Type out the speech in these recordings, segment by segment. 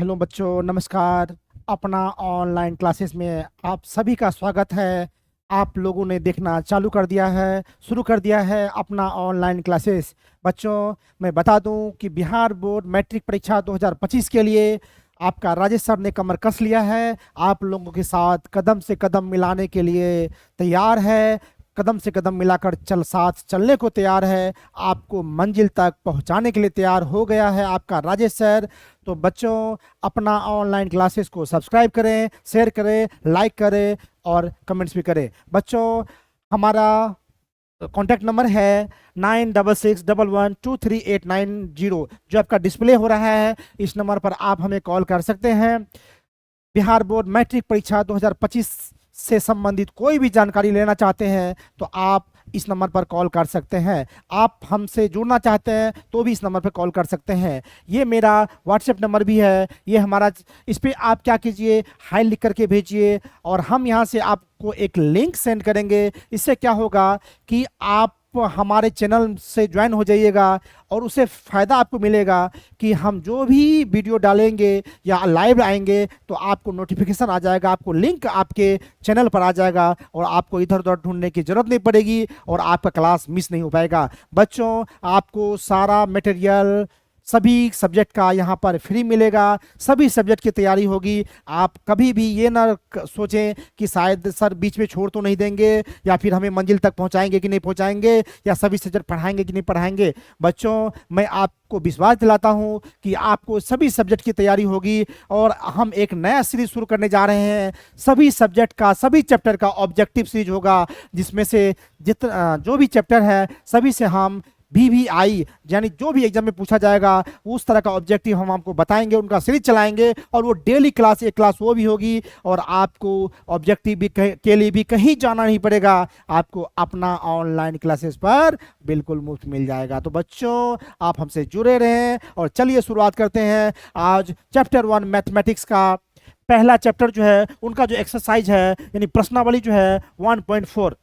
Hello बच्चों, नमस्कार। अपना ऑनलाइन क्लासेस में आप सभी का स्वागत है। आप लोगों ने देखना चालू कर दिया है, शुरू कर दिया है अपना ऑनलाइन क्लासेस। बच्चों, मैं बता दूं कि बिहार बोर्ड मैट्रिक परीक्षा 2025 के लिए आपका राजेश सर ने कमर कस लिया है। आप लोगों के साथ कदम से कदम मिलाने के लिए तैयार है, कदम से कदम मिलाकर साथ चलने को तैयार है, आपको मंजिल तक पहुंचाने के लिए तैयार हो गया है आपका राजेश सर। तो बच्चों, अपना ऑनलाइन क्लासेस को सब्सक्राइब करें, शेयर करें, लाइक करें और कमेंट्स भी करें। बच्चों, हमारा कॉन्टैक्ट नंबर है 9661123890, जो आपका डिस्प्ले हो रहा है। इस नंबर पर आप हमें कॉल कर सकते हैं। बिहार बोर्ड मैट्रिक परीक्षा 2025 से संबंधित कोई भी जानकारी लेना चाहते हैं तो आप इस नंबर पर कॉल कर सकते हैं। आप हमसे जुड़ना चाहते हैं तो भी इस नंबर पर कॉल कर सकते हैं। ये मेरा व्हाट्सएप नंबर भी है, ये हमारा। इस पर आप क्या कीजिए, हाई लिख करके भेजिए और हम यहाँ से आपको एक लिंक सेंड करेंगे। इससे क्या होगा कि आप हमारे चैनल से ज्वाइन हो जाइएगा और उससे फ़ायदा आपको मिलेगा कि हम जो भी वीडियो डालेंगे या लाइव आएंगे तो आपको नोटिफिकेशन आ जाएगा, आपको लिंक आपके चैनल पर आ जाएगा और आपको इधर उधर ढूंढने की ज़रूरत नहीं पड़ेगी और आपका क्लास मिस नहीं हो पाएगा। बच्चों, आपको सारा मटेरियल सभी सब्जेक्ट का यहाँ पर फ्री मिलेगा, सभी सब्जेक्ट की तैयारी होगी। आप कभी भी ये ना सोचें कि शायद सर बीच में छोड़ तो नहीं देंगे या फिर हमें मंजिल तक पहुँचाएंगे कि नहीं पहुँचाएंगे या सभी सब्जेक्ट पढ़ाएंगे कि नहीं पढ़ाएंगे। बच्चों, मैं आपको विश्वास दिलाता हूँ कि आपको सभी सब्जेक्ट की तैयारी होगी और हम एक नया सीरीज शुरू करने जा रहे हैं। सभी सब्जेक्ट का, सभी चैप्टर का ऑब्जेक्टिव सीरीज होगा, जिसमें से जितना जो भी चैप्टर है सभी से हम VVI यानी जो भी एग्जाम में पूछा जाएगा उस तरह का ऑब्जेक्टिव हम आपको बताएंगे, उनका सीरीज चलाएंगे और वो डेली क्लास, एक क्लास वो भी होगी और आपको ऑब्जेक्टिव भी के लिए भी कहीं जाना नहीं पड़ेगा। आपको अपना ऑनलाइन क्लासेस पर बिल्कुल मुफ्त मिल जाएगा। तो बच्चों, आप हमसे जुड़े रहें और चलिए शुरुआत करते हैं। आज चैप्टर 1 मैथमेटिक्स का पहला चैप्टर जो है, उनका जो एक्सरसाइज है यानी प्रश्नावली जो है 1.4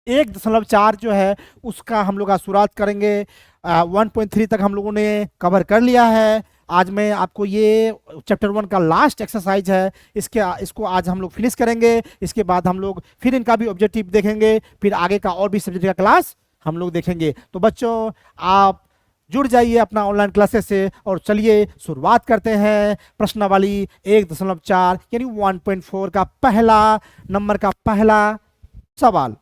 1.4 जो है उसका हम लोग आज शुरुआत करेंगे। 1.3 तक हम लोगों ने कवर कर लिया है। आज मैं आपको ये चैप्टर 1 का लास्ट एक्सरसाइज है, इसको आज हम लोग फिनिश करेंगे। इसके बाद हम लोग फिर इनका भी ऑब्जेक्टिव देखेंगे, फिर आगे का और भी सब्जेक्ट का क्लास हम लोग देखेंगे। तो बच्चों, आप जुड़ जाइए अपना ऑनलाइन क्लासेस से और चलिए शुरुआत करते हैं प्रश्नावली 1.4 यानी 1.4 का पहला नंबर का पहला सवाल।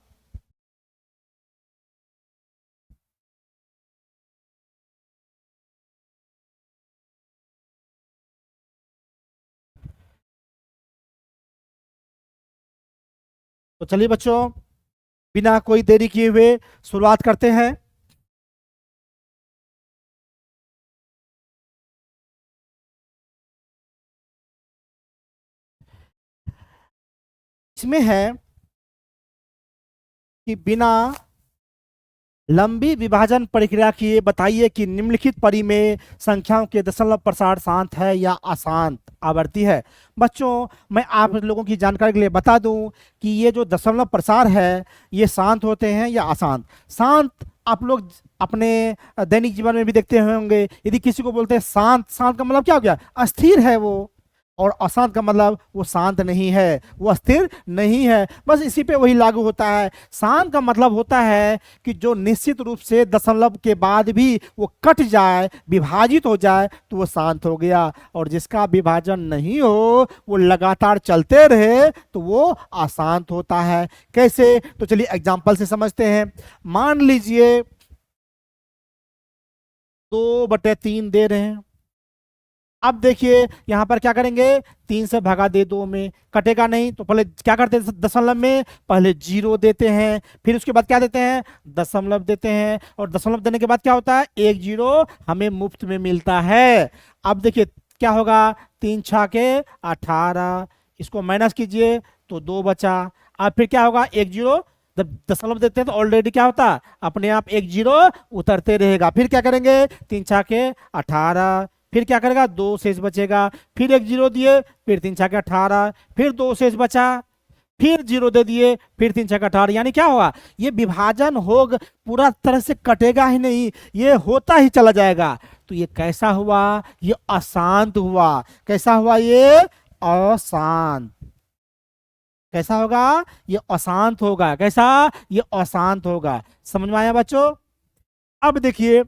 तो चलिए बच्चों, बिना कोई देरी किए हुए शुरुआत करते हैं। इसमें है कि बिना लंबी विभाजन प्रक्रिया किए बताइए कि निम्नलिखित परी में संख्याओं के दशमलव प्रसार शांत है या अशांत आवर्ती है। बच्चों, मैं आप लोगों की जानकारी के लिए बता दूं कि ये जो दशमलव प्रसार है ये शांत होते हैं या अशांत। शांत आप लोग अपने दैनिक जीवन में भी देखते होंगे। यदि किसी को बोलते हैं शांत, शांत का मतलब क्या हो गया, अस्थिर है वो। और अशांत का मतलब वो शांत नहीं है, वो अस्थिर नहीं है। बस इसी पे वही लागू होता है। शांत का मतलब होता है कि जो निश्चित रूप से दशमलव के बाद भी वो कट जाए, विभाजित हो जाए तो वो शांत हो गया। और जिसका विभाजन नहीं हो, वो लगातार चलते रहे तो वो अशांत होता है। कैसे? तो चलिए एग्जाम्पल से समझते हैं। मान लीजिए 2/3 दे रहे हैं। अब देखिए यहां पर क्या करेंगे, 3 से भगा दे 2 में, कटेगा नहीं तो पहले क्या करते हैं, दशमलव में पहले 0 देते हैं, फिर उसके बाद क्या देते हैं, दशमलव देते हैं। और दशमलव देने के बाद क्या होता है, 1 0 हमें मुफ्त में मिलता है। अब देखिए क्या होगा, 3 छाके 18, इसको माइनस कीजिए तो 2 बचा। अब फिर क्या होगा, 1 0 जब दशमलव देते हैं तो ऑलरेडी क्या होता है, अपने आप 1 0 उतरते रहेगा। फिर क्या करेंगे, 3 छाके 18, फिर क्या करेगा, 2 शेष बचेगा। फिर 1 0 दिए, फिर 3 छाके 18, फिर 2 शेष बचा। फिर 0 दे दिए, फिर 3 छक्का 18, यानी क्या होगा, ये विभाजन होग पूरा तरह से कटेगा ही नहीं, ये होता ही चला जाएगा। तो ये कैसा हुआ, ये अशांत हुआ। कैसा हुआ ये, अशांत। कैसा होगा, ये अशांत होगा। कैसा, ये अशांत होगा। समझ में आया बच्चों। अब देखिए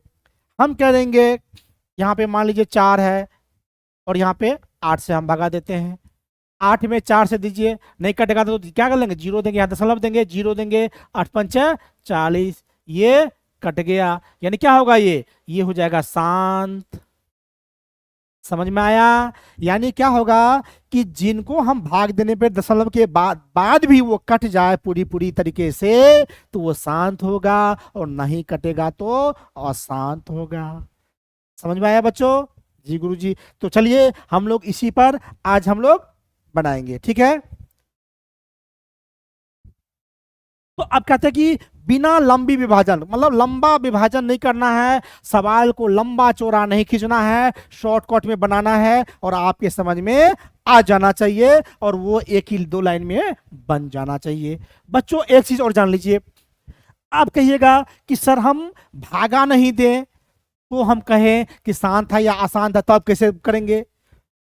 हम कह देंगे यहाँ पे मान लीजिए 4 है और यहाँ पे 8 से हम भगा देते हैं। 8 में 4 से दीजिए, नहीं कटेगा तो क्या कर लेंगे, 0 देंगे, यहाँ दशमलव देंगे, 0 देंगे, 8 पंचे 40, ये कट गया। यानी क्या होगा, ये हो जाएगा शांत। समझ में आया। यानी क्या होगा कि जिनको हम भाग देने पे दशमलव के बाद भी वो कट जाए पूरी पूरी तरीके से, तो वो शांत होगा, और नहीं कटेगा तो अशांत होगा। समझ में आया बच्चों। जी गुरुजी। तो चलिए हम लोग इसी पर आज हम लोग बनाएंगे, ठीक है। तो अब कहते हैं कि बिना लंबी विभाजन, मतलब लंबा विभाजन नहीं करना है, सवाल को लंबा चौड़ा नहीं खींचना है, शॉर्टकट में बनाना है और आपके समझ में आ जाना चाहिए, और वो एक ही 2 लाइन में बन जाना चाहिए। बच्चों एक चीज और जान लीजिए, आप कहिएगा कि सर हम भागा नहीं दें, तो हम कहें कि शांत है या अशांत है, तो आप कैसे करेंगे।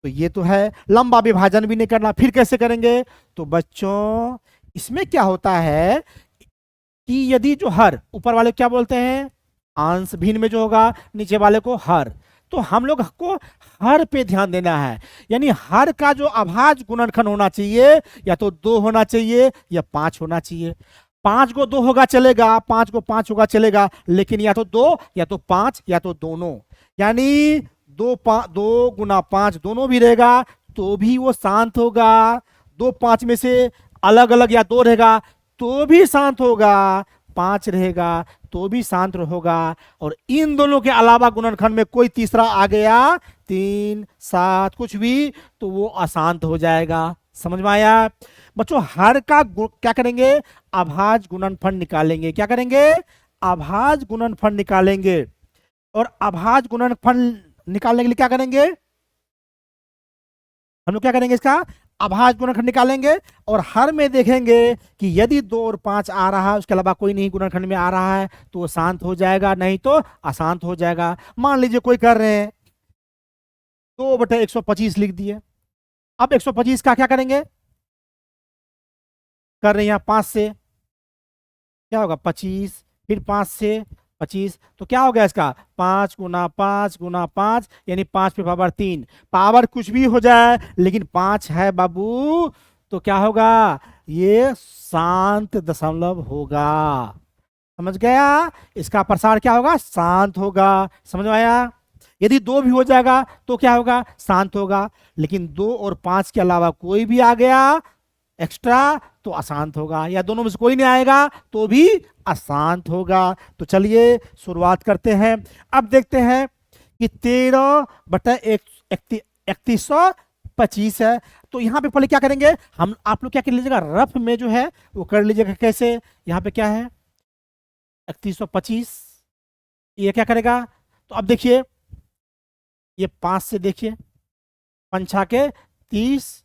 तो ये तो है, लंबा विभाजन भी नहीं करना, फिर कैसे करेंगे। तो बच्चों इसमें क्या होता है कि यदि जो हर, ऊपर वाले क्या बोलते हैं अंश, भिन्न में जो होगा नीचे वाले को हर, तो हम लोग को हर पे ध्यान देना है। यानी हर का जो अभाज्य गुणनखंड होना चाहिए, या तो 2 होना चाहिए या 5 होना चाहिए। 5 को 2 होगा चलेगा, 5 को 5 होगा चलेगा, लेकिन या तो 2 या तो 5 या तो दोनों। यानी 2 गुना 5 दोनों भी रहेगा तो भी वो शांत होगा। 2 5 में से अलग अलग या 2 रहेगा तो भी शांत होगा, 5 रहेगा तो भी शांत होगा, और इन दोनों के अलावा गुणनखंड में कोई तीसरा आ गया, 3 7 कुछ भी, तो वो अशांत हो जाएगा। समझ में आया बच्चों। हर का क्या करेंगे, अभाज्य गुणनफल निकालेंगे। क्या करेंगे, अभाज्य गुणनफल निकालेंगे। और अभाज्य गुणनफल निकालने के लिए क्या करेंगे, हम लोग क्या करेंगे, इसका अभाज्य गुणनखंड निकालेंगे, और हर में देखेंगे कि यदि 2 और 5 आ रहा है, उसके अलावा कोई नहीं गुणनखंड में आ रहा है, तो वो शांत हो जाएगा, नहीं तो अशांत हो जाएगा। मान लीजिए कोई कर रहे हैं 2/125 लिख दिए। अब 125 का क्या करेंगे, कर रहे हैं यहाँ 5 से, क्या होगा 25, फिर 5 से 25, तो क्या हो गया इसका 5 गुना 5 गुना 5, यानी 5 पे पावर 3। पावर कुछ भी हो जाए लेकिन 5 है बाबू, तो क्या होगा, ये शांत दशमलव होगा। समझ गया, इसका प्रसार क्या होगा, शांत होगा। समझ में आया। यदि 2 भी हो जाएगा तो क्या होगा, शांत होगा, लेकिन 2 और 5 के अलावा कोई भी आ गया एक्स्ट्रा तो अशांत होगा, या दोनों में से कोई नहीं आएगा तो भी अशांत होगा। तो चलिए शुरुआत करते हैं। अब देखते हैं कि 13/3125 है। तो यहाँ पे पहले क्या करेंगे हम, आप लोग क्या कर लीजिएगा, रफ में जो है वो कर लीजिएगा। कैसे, यहाँ पे क्या है 3125, ये क्या करेगा, तो अब देखिए ये 5 से देखिए, पंछा के 30,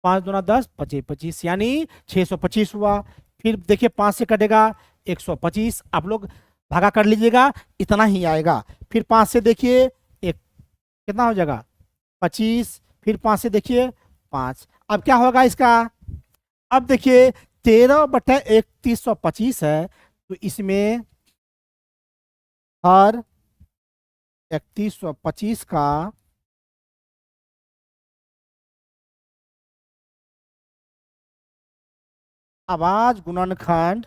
5 दूना 10, 25 25, यानी 625 हुआ। फिर देखिए 5 से कटेगा 125, आप लोग भागा कर लीजिएगा, इतना ही आएगा। फिर 5 से देखिए एक कितना हो जाएगा 25, फिर 5 से देखिए 5। अब क्या होगा इसका, अब देखिए 13/3125 है, तो इसमें हर 3125 का अभाज्य गुणनखंड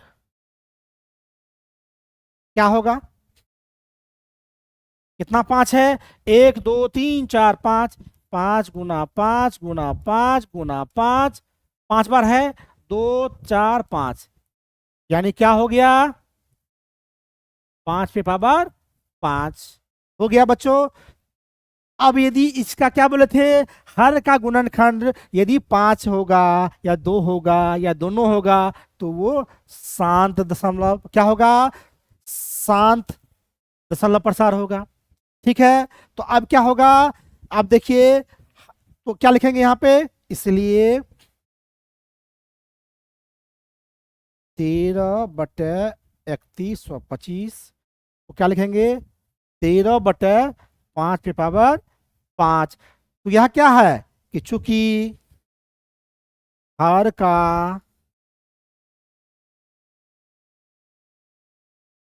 क्या होगा, कितना 5 है, 1 2 3 4 5, 5 गुना 5 गुना 5 गुना 5, 5 बार है 2 4 5, यानी क्या हो गया 5 पे पावर 5 हो गया बच्चों। अब यदि इसका क्या बोले थे, हर का गुणनखंड यदि 5 होगा या 2 होगा या दोनों होगा, तो वो शांत दशमलव क्या होगा, शांत दशमलव प्रसार होगा। ठीक है, तो अब क्या होगा, अब देखिए तो क्या लिखेंगे यहाँ पे, इसलिए 13/31/25 तो क्या लिखेंगे? 13/5 तो यह क्या है कि चूंकि हर का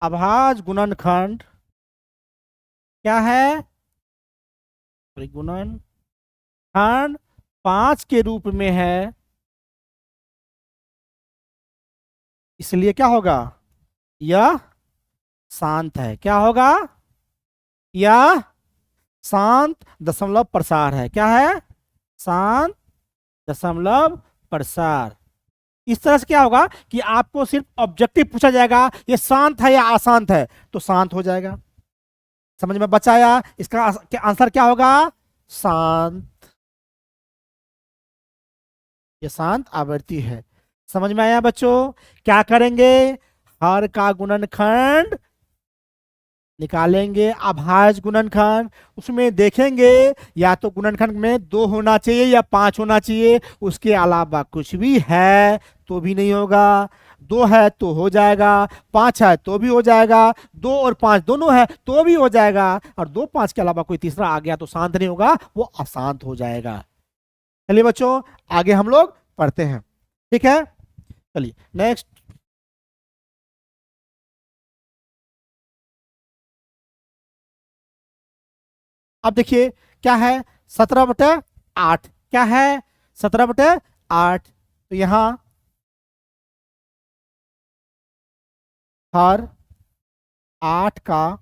अभाज्य गुणनखंड क्या है? गुणनखंड 5 के रूप में है, इसलिए क्या होगा? यह शांत है। क्या होगा? यह शांत दशमलव प्रसार है। क्या है? शांत दशमलव प्रसार। इस तरह से क्या होगा कि आपको सिर्फ ऑब्जेक्टिव पूछा जाएगा, ये शांत है या अशांत है, तो शांत हो जाएगा। समझ में बचाया? इसका आंसर क्या होगा? शांत। ये शांत आवृत्ति है। समझ में आया बच्चों? क्या करेंगे? हर का गुणनखंड निकालेंगे, अभाज्य गुणनखंड, उसमें देखेंगे या तो गुणनखंड में 2 होना चाहिए या 5 होना चाहिए, उसके अलावा कुछ भी है तो भी नहीं होगा। 2 है तो हो जाएगा, 5 है तो भी हो जाएगा, 2 और 5 दोनों है तो भी हो जाएगा, और 2 5 के अलावा कोई तीसरा आ गया तो शांत नहीं होगा, वो अशांत हो जाएगा। चलिए बच्चों, आगे हम लोग पढ़ते हैं। ठीक है, चलिए नेक्स्ट। अब देखिए क्या है? 17/8 क्या है? 17/8 तो यहां हर 8 का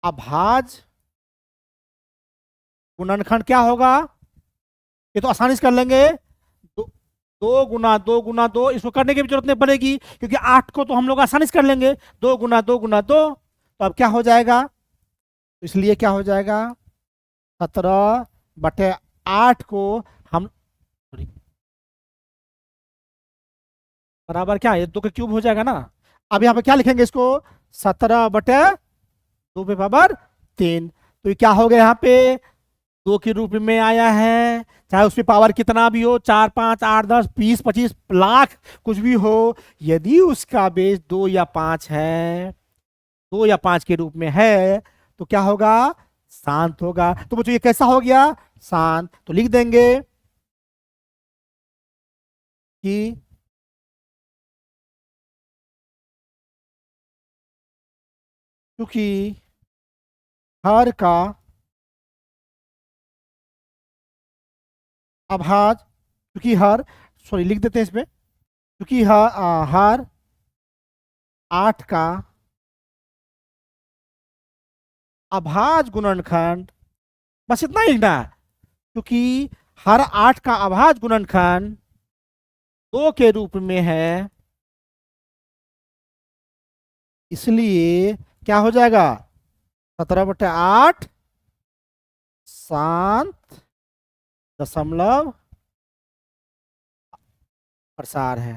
अभाज्य गुणनखंड क्या होगा? ये तो आसानी से कर लेंगे। 2 गुना 2 इसको करने की भी जरूरत नहीं पड़ेगी, क्योंकि 8 को तो हम लोग आसानी से कर लेंगे। 2 गुना 2 गुना 2 तो अब क्या हो जाएगा? तो इसलिए क्या हो जाएगा? 17/8 को हम बराबर क्या, ये 2 का क्यूब हो जाएगा ना। अब यहाँ पे क्या लिखेंगे इसको? 17/2 तो ये क्या हो गया? यहाँ पे 2 के रूप में आया है, चाहे उसमें पावर कितना भी हो, 4 5 8 10 20 25 लाख कुछ भी हो, यदि उसका बेस 2 या 5 है, 2 या 5 के रूप में है, तो क्या होगा? शांत होगा। तो बच्चों ये कैसा हो गया? शांत। तो लिख देंगे कि क्योंकि हर का अभाज्य, क्योंकि हर, सॉरी लिख देते हैं इसमें, क्योंकि हर 8 का अभाज्य गुणनखंड, बस इतना ही लिखना है। क्योंकि हर 8 का अभाज्य गुणनखंड 2 के रूप में है, इसलिए क्या हो जाएगा? 17/8 शांत दशमलव प्रसार है।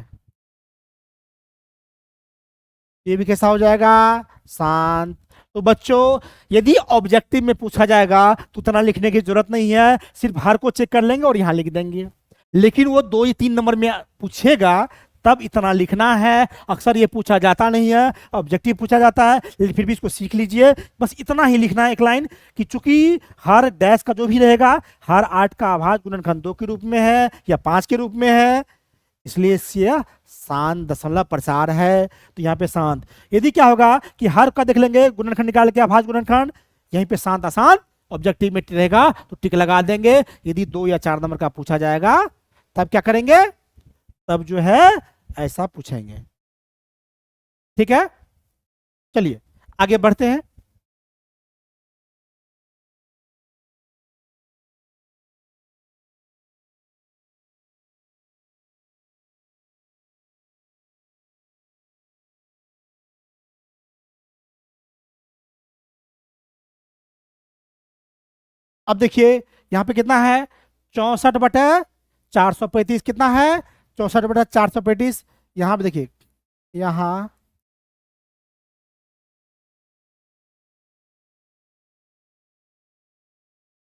ये भी कैसा हो जाएगा? शांत। तो बच्चों, यदि ऑब्जेक्टिव में पूछा जाएगा तो उतना लिखने की जरूरत नहीं है, सिर्फ हर को चेक कर लेंगे और यहां लिख देंगे। लेकिन वो 2 या 3 नंबर में पूछेगा तब इतना लिखना है। अक्सर ये पूछा जाता नहीं है, ऑब्जेक्टिव पूछा जाता है, लेकिन फिर भी इसको सीख लीजिए। बस इतना ही लिखना है, एक लाइन, कि चूंकि हर डैश का जो भी रहेगा, हर 8 का अभाज्य गुणनखंड 2 के रूप में है या 5 के रूप में है, इसलिए इससे शांत दशमलव प्रसार है। तो यहाँ पे शांत। यदि क्या होगा कि हर का देख लेंगे गुणनखंड निकाल के, अभाज्य गुणनखंड, यहीं पे शांत अशांत ऑब्जेक्टिव में रहेगा तो टिक लगा देंगे। यदि 2 या 4 नंबर का पूछा जाएगा तब क्या करेंगे? तब जो है ऐसा पूछेंगे। ठीक है, चलिए आगे बढ़ते हैं। अब देखिए यहाँ पे कितना है? 64/435 कितना है? 64/435। यहाँ पे देखिए, यहाँ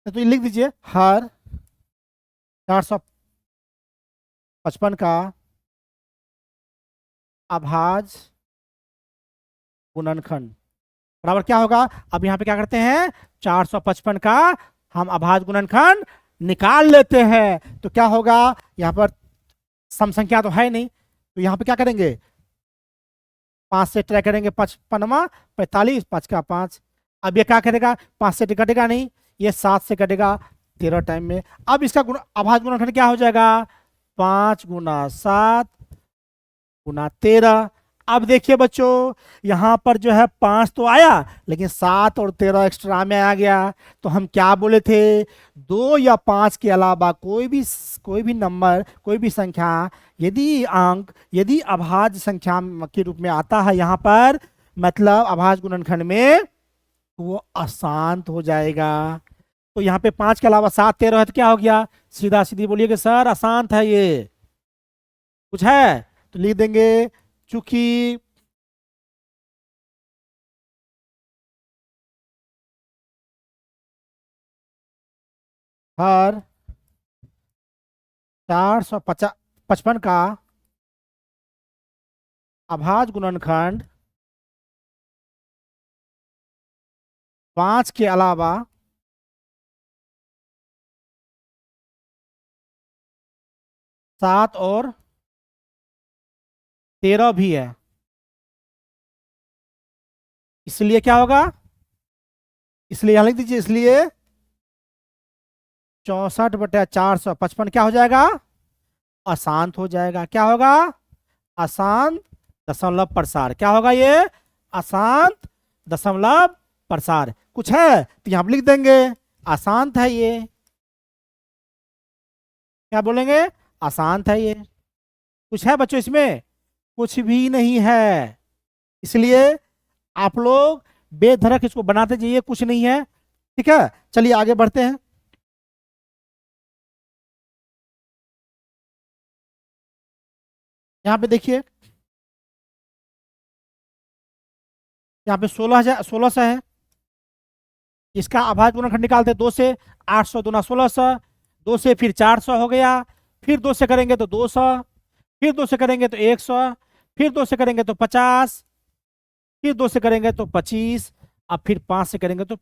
तो ये लिख दीजिए, हर 400 55 का अभाज्य गुणनखंड बराबर क्या होगा। अब यहाँ पे क्या करते हैं, 455 का हम अभाज्य गुणनखंड निकाल लेते हैं। तो क्या होगा, यहाँ पर सम संख्या तो है नहीं, तो यहाँ पे क्या करेंगे, 5 से ट्राई करेंगे, 55 45 5 का 5। अब ये क्या करेगा, 5 से कटेगा नहीं, ये 7 से कटेगा 13 टाइम में। अब इसका अभाज्य गुणनखंड क्या हो जाएगा, 5 गुना 7 गुना 13। अब देखिए बच्चों, यहां पर जो है 5 तो आया, लेकिन 7 और 13 एक्स्ट्रा में आ गया। तो हम क्या बोले थे, 2 या 5 के अलावा कोई भी नंबर, कोई भी संख्या, यदि अंक यदि अभाज्य संख्या के रूप में आता है यहाँ पर, मतलब अभाज्य गुणनखंड में, तो वो अशांत हो जाएगा। तो यहाँ पे 5 के अलावा 7 13 है, तो क्या हो गया, सीधा सीधी बोलिए कि सर अशांत है, ये कुछ है तो लिख देंगे, चूंकि हर 455 का अभाज्य गुणनखंड 5 के अलावा 7 और 13 भी है, इसलिए क्या होगा, इसलिए यहां लिख दीजिए, इसलिए 64/455 क्या हो जाएगा, अशांत हो जाएगा। क्या होगा, अशांत दशमलव प्रसार। क्या होगा ये, अशांत दशमलव प्रसार। कुछ है तो यहां पर लिख देंगे, अशांत है ये, क्या बोलेंगे, अशांत है ये। कुछ है बच्चों इसमें, कुछ भी नहीं है, इसलिए आप लोग बेधड़क इसको बनाते जाइए, कुछ नहीं है। ठीक है, चलिए आगे बढ़ते हैं। यहाँ पे देखिए, यहाँ पे 1600 है, इसका अभाज्य गुणनखंड निकालते 2 से, 800 दूना 1600, 2 से फिर 400 हो गया, फिर 2 से करेंगे तो 200, फिर 2 से करेंगे तो 100, फिर 2 से करेंगे तो 50, फिर 2 से करेंगे तो 25, अब फिर 5 से करेंगे तो,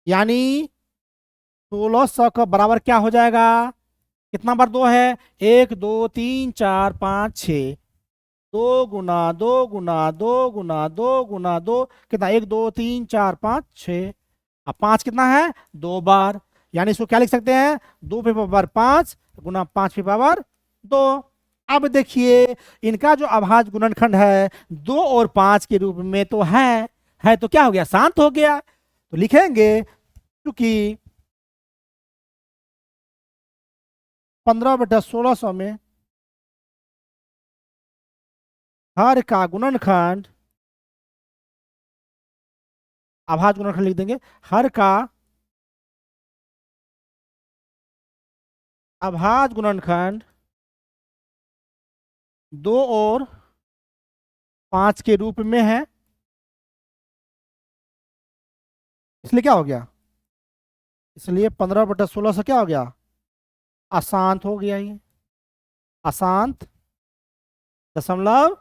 यानी 1600 का बराबर क्या हो जाएगा, कितना बार 2 है, 1 2 3 4 5 6, 2 गुना 2 गुना 2 गुना 2 गुना 2, कितना, 1 2 3 4 5 6। अब 5 कितना है, 2 बार, यानी इसको क्या लिख सकते हैं, 2 पे पावर 5 गुना 5 पे पावर 2। अब देखिए, इनका जो अभाज्य गुणनखंड है 2 और 5 के रूप में तो है तो क्या हो गया, शांत हो गया। तो लिखेंगे, क्योंकि 15/1600 में हर का गुणनखंड, अभाज्य गुणनखंड लिख देंगे, हर का अभाज्य गुणनखंड 2 और 5 के रूप में है, इसलिए क्या हो गया, इसलिए 15/16 से क्या हो गया, अशांत हो गया, ये अशांत दशमलव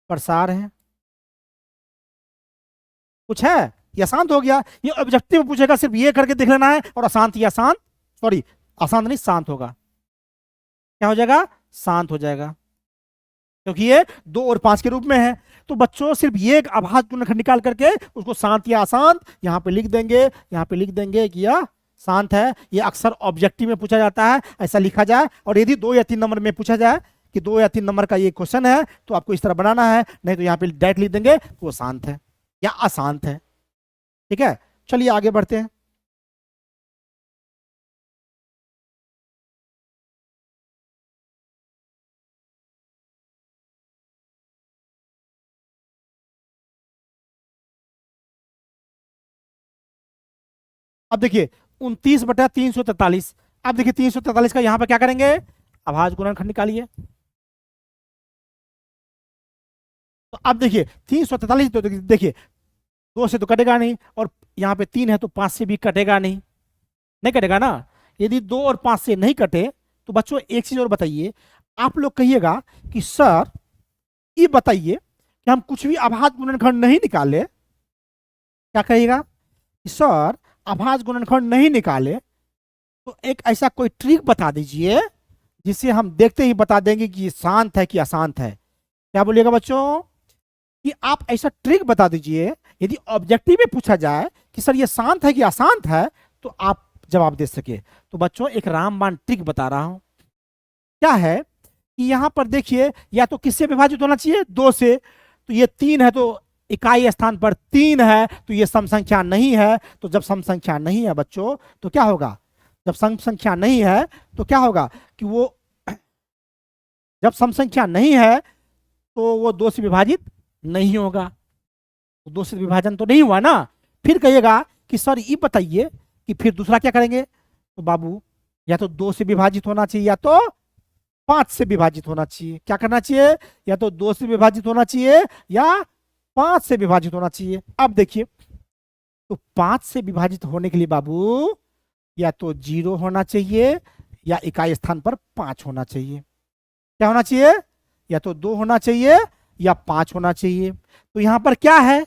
प्रसार है। कुछ है, ये अशांत हो गया, ये ऑब्जेक्टिव पूछेगा, सिर्फ ये करके देख लेना है, और अशांत, ये अशांत, सॉरी अशांत नहीं, शांत होगा, क्या हो जाएगा, शांत हो जाएगा, क्योंकि ये 2 और 5 के रूप में है। तो बच्चों सिर्फ ये एक अभाज्य गुणनखंड निकाल करके उसको शांत या अशांत यहाँ पे लिख देंगे, यहाँ पे लिख देंगे कि यह शांत है। ये अक्सर ऑब्जेक्टिव में पूछा जाता है, ऐसा लिखा जाए। और यदि 2 या 3 नंबर में पूछा जाए कि 2 या 3 नंबर का ये क्वेश्चन है, तो आपको इस तरह बनाना है, नहीं तो यहाँ पे डायरेक्ट लिख देंगे कि वो शांत है या अशांत है। ठीक है, चलिए आगे बढ़ते हैं। अब देखिए 29/343। अब देखिए 343 का यहाँ पर क्या करेंगे, अभाज्य गुणनखंड निकालिए। तो अब देखिए 343, तो देखिए 2 से तो कटेगा नहीं, और यहाँ पे 3 है तो 5 से भी कटेगा नहीं, नहीं कटेगा ना, यदि 2 और 5 से नहीं कटे तो बच्चों एक चीज और बताइए, आप लोग कहिएगा कि सर ये बताइए कि हम कुछ भी अभाज्य गुणनखंड नहीं निकाले, क्या कहिएगा कि सर अभाज्य गुणनखंड नहीं निकाले तो एक ऐसा कोई ट्रिक बता दीजिए जिससे हम देखते ही बता देंगे कि ये शांत है कि अशांत है। क्या बोलिएगा बच्चों कि आप ऐसा ट्रिक बता दीजिए, यदि ऑब्जेक्टिव में पूछा जाए कि सर ये शांत है कि अशांत है तो आप जवाब दे सके। तो बच्चों एक रामबाण ट्रिक बता रहा हूं, क्या है कि यहां पर देखिए या तो किससे विभाजित होना चाहिए, 2 से, तो ये 3 है तो इकाई स्थान पर 3 है तो ये सम संख्या नहीं है। तो जब सम संख्या नहीं है बच्चों तो क्या होगा, जब सम संख्या नहीं है तो क्या होगा कि वो, जब सम संख्या नहीं है तो वो 2 से विभाजित नहीं होगा, तो 2 से विभाजन तो नहीं हुआ ना। फिर कहिएगा कि सर ये बताइए कि फिर दूसरा क्या करेंगे, तो बाबू या तो 2 से विभाजित होना चाहिए या तो 5 से विभाजित होना चाहिए। क्या करना चाहिए, या तो 2 से विभाजित होना चाहिए या 5 से विभाजित होना चाहिए। अब देखिए तो 5 से विभाजित होने के लिए बाबू या तो 0 होना चाहिए या इकाई स्थान पर 5 होना चाहिए। क्या होना चाहिए, या तो 2 होना चाहिए या 5 होना चाहिए। तो यहां पर क्या है,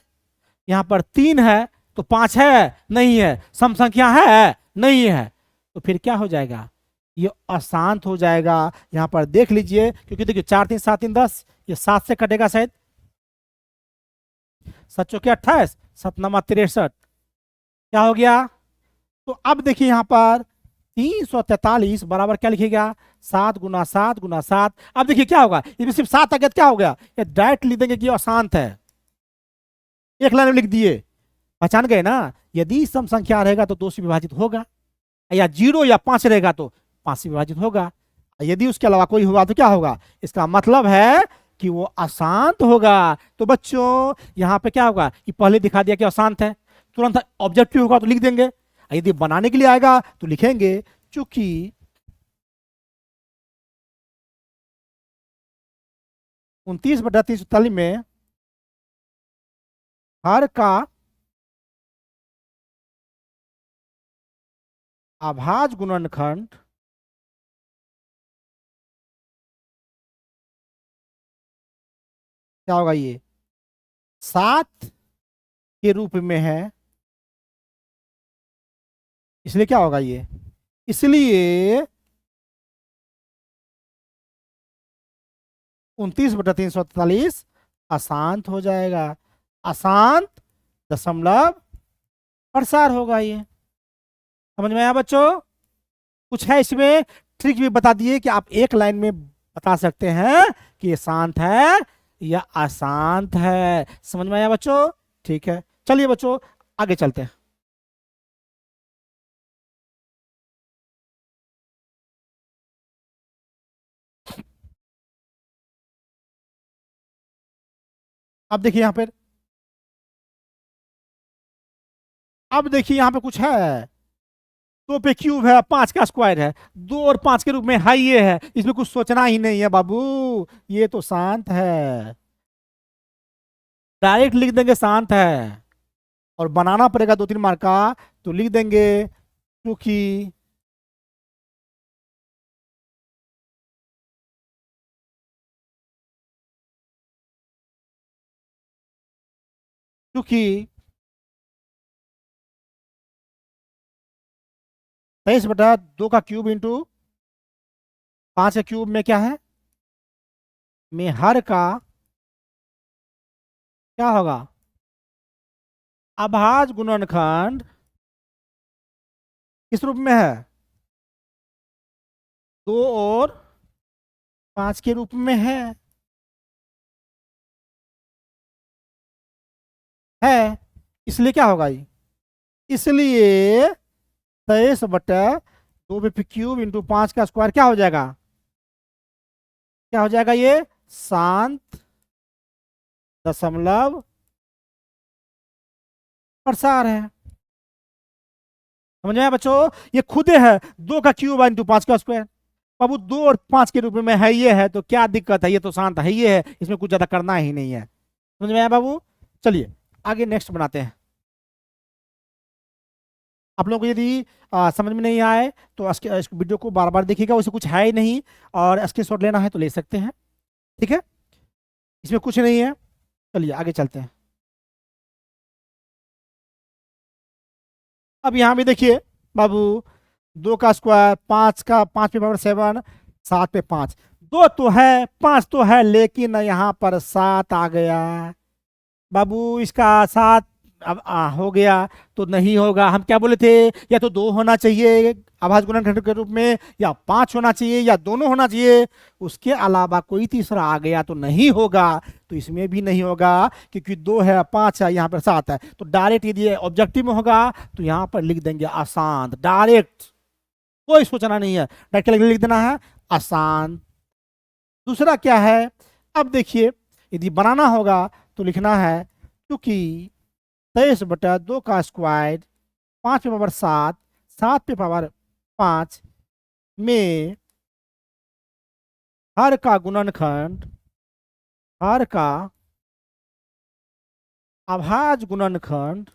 यहां पर 3 है तो 5 है नहीं है, सम संख्या है नहीं है, तो फिर क्या हो जाएगा, ये अशांत हो जाएगा। यहां पर देख लीजिए क्योंकि देखिए 4 3 7 3 10, ये 7 से कटेगा शायद, 7 चौके 28, 7 9 63, क्या हो गया। तो अब देखिए यहां पर 343 बराबर क्या लिखेगा, 7 गुना 7 गुना 7। अब देखिए क्या होगा, इसमें सिर्फ 7 आ गया, क्या हो गया, ये डायरेक्ट लिख देंगे कि अशांत है, एक लाइन में लिख दिए, पहचान गए ना। यदि सम संख्या रहेगा तो 2 से विभाजित होगा, या 0 या 5 रहेगा तो 5 से विभाजित होगा, यदि उसके अलावा कोई होगा तो क्या होगा, इसका मतलब है कि वो अशांत होगा। तो बच्चों यहां पे क्या होगा कि पहले दिखा दिया कि अशांत है, तुरंत ऑब्जेक्टिव होगा तो लिख देंगे, यदि बनाने के लिए आएगा तो लिखेंगे चूंकि 29/343 में हर का अभाज्य गुणनखंड क्या होगा, ये 7 के रूप में है, इसलिए क्या होगा ये, इसलिए 29/343 अशांत हो जाएगा, अशांत दशमलव प्रसार होगा। ये समझ में आया बच्चों, कुछ है इसमें ट्रिक भी बता दिए कि आप एक लाइन में बता सकते हैं कि ये शांत है या अशांत है। समझ में आया बच्चों, ठीक है, चलिए बच्चों आगे चलते हैं। अब देखिए यहां पर, अब देखिए यहां पे कुछ है, 2 पे क्यूब है, 5 का स्क्वायर है, 2 और 5 के रूप में है, ये है, इसमें कुछ सोचना ही नहीं है बाबू, ये तो शांत है, डायरेक्ट लिख देंगे शांत है। और बनाना पड़ेगा 2 3 मार्क का, तो लिख देंगे क्योंकि क्योंकि 23/2 का क्यूब इंटू 5 का क्यूब में क्या है, में हर का क्या होगा, अभाज्य गुणनखंड किस रूप में है, 2 और 5 के रूप में है, इसलिए क्या होगा ये, इसलिए 23/2 पे क्यूब इंटू 5 का स्क्वायर क्या हो जाएगा, क्या हो जाएगा, ये शांत दशमलव प्रसार है। समझ में आया बच्चों, ये खुदे है 2 का क्यूब इंटू 5 का स्क्वायर, बाबू 2 और 5 के रूप में है, ये है तो क्या दिक्कत है, ये तो शांत है, ये है, इसमें कुछ ज्यादा करना ही नहीं है। समझ में आया बाबू, चलिए आगे नेक्स्ट बनाते हैं। आप लोगों को यदि समझ में नहीं आए तो इस वीडियो को बार बार देखिएगा, वैसे कुछ है ही नहीं, और स्क्रीनशॉट लेना है तो ले सकते हैं। ठीक है, इसमें कुछ नहीं है। चलिए आगे चलते हैं। अब यहाँ भी देखिए बाबू, 2 का स्क्वायर, 5 पे पावर 7, 7 पे 5, 2 तो है, 5 तो है, लेकिन यहाँ पर 7 आ गया बाबू। इसका 7 अब हो गया तो नहीं होगा। हम क्या बोले थे, या तो 2 होना चाहिए अभाज्य गुणनखंड के रूप में, या 5 होना चाहिए, या दोनों होना चाहिए। उसके अलावा कोई तीसरा आ गया तो नहीं होगा। तो इसमें भी नहीं होगा, क्योंकि 2 है, 5 है, यहाँ पर 7 है। तो डायरेक्ट यदि ऑब्जेक्टिव में होगा तो यहाँ पर लिख देंगे अशांत, डायरेक्ट, कोई सोचना नहीं है, डायरेक्ट लिख देना है अशांत। दूसरा क्या है, अब देखिए यदि बनाना होगा तो लिखना है, क्योंकि 23/2 का स्क्वायर, 5 पे पावर 7, 7 पे पावर 5 में हर का गुणनखंड, हर का अभाज्य गुणनखंड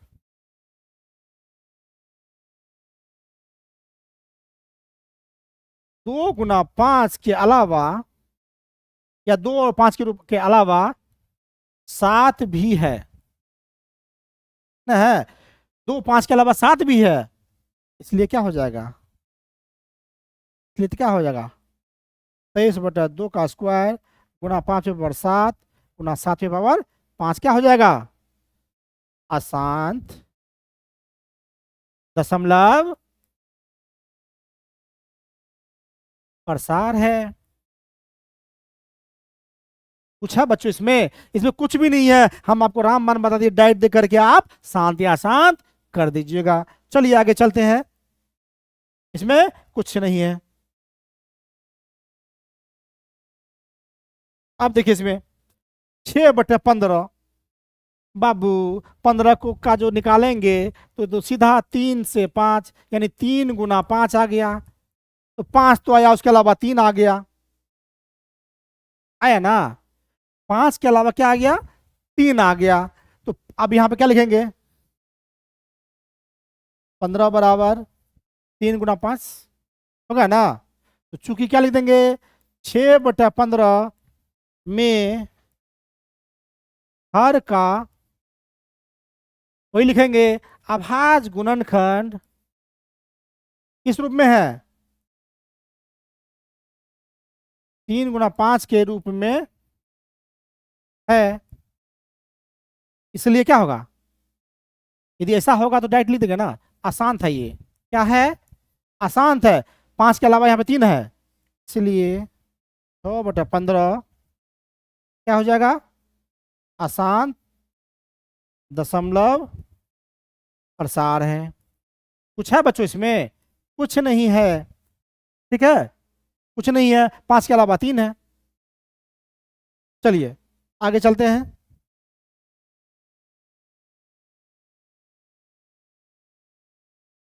2 × 5 के अलावा, या 2 और 5 के रूप के अलावा 7 भी है, न है, 2 5 के अलावा 7 भी है। इसलिए क्या हो जाएगा, इसलिए क्या हो जाएगा, 23/2 का स्क्वायर गुणा 5 पे पावर 7 गुणा 7 पे पावर 5 क्या हो जाएगा, अशांत दशमलव प्रसार है। कुछ है बच्चों इसमें, इसमें कुछ भी नहीं है। हम आपको रामबाण बता दिए, डाइट दे करके आप शांत या शांत कर दीजिएगा। चलिए आगे चलते हैं, इसमें कुछ नहीं है। अब देखिए इसमें 6/15 बाबू, 15 को का जो निकालेंगे तो सीधा 3 से 5, यानी 3 × 5 आ गया। तो 5 तो आया, उसके अलावा 3 आ गया, आया ना। 5 के अलावा क्या आ गया, 3 आ गया। तो अब यहाँ पे क्या लिखेंगे, 15 बराबर 3 × 5 होगा ना। तो चूंकि क्या लिख देंगे, 6/15 में हर का, वही लिखेंगे, अभाज्य गुणनखंड किस रूप में है, 3 × 5 के रूप में है। इसलिए क्या होगा, यदि ऐसा होगा तो डायरेक्ट लिख देंगे ना, अशांत है ये। क्या है, अशांत है। 5 के अलावा यहाँ पे 3 है, इसलिए 6/15 क्या हो जाएगा, अशांत दशमलव प्रसार है। कुछ है बच्चों इसमें, कुछ नहीं है। ठीक है, कुछ नहीं है, 5 के अलावा 3 है। चलिए आगे चलते हैं।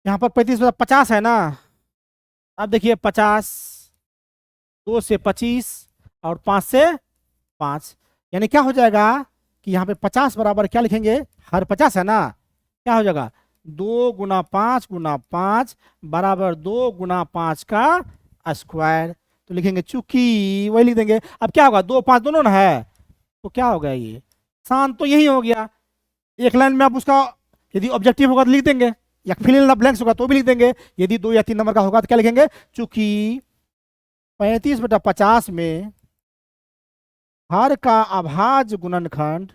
यहाँ पर 35/50 है ना। अब देखिए 50, 2 से 25 और 5 से 5, यानी क्या हो जाएगा कि यहाँ पे 50 बराबर क्या लिखेंगे, हर 50 है ना, क्या हो जाएगा, 2 × 5 × 5 बराबर 2 × 5 का स्क्वायर। तो लिखेंगे, चूंकि वही लिख देंगे। अब क्या होगा, 2 5 दोनों ना है, तो क्या हो गया, ये शांत तो यही हो गया। एक लाइन में आप उसका यदि ऑब्जेक्टिव होगा तो लिख देंगे, या फिल इन द ब्लैंक्स होगा तो भी लिख देंगे। यदि 2 या 3 नंबर का होगा तो क्या लिखेंगे, चूंकि 35/50 में हर का अभाज्य गुणनखंड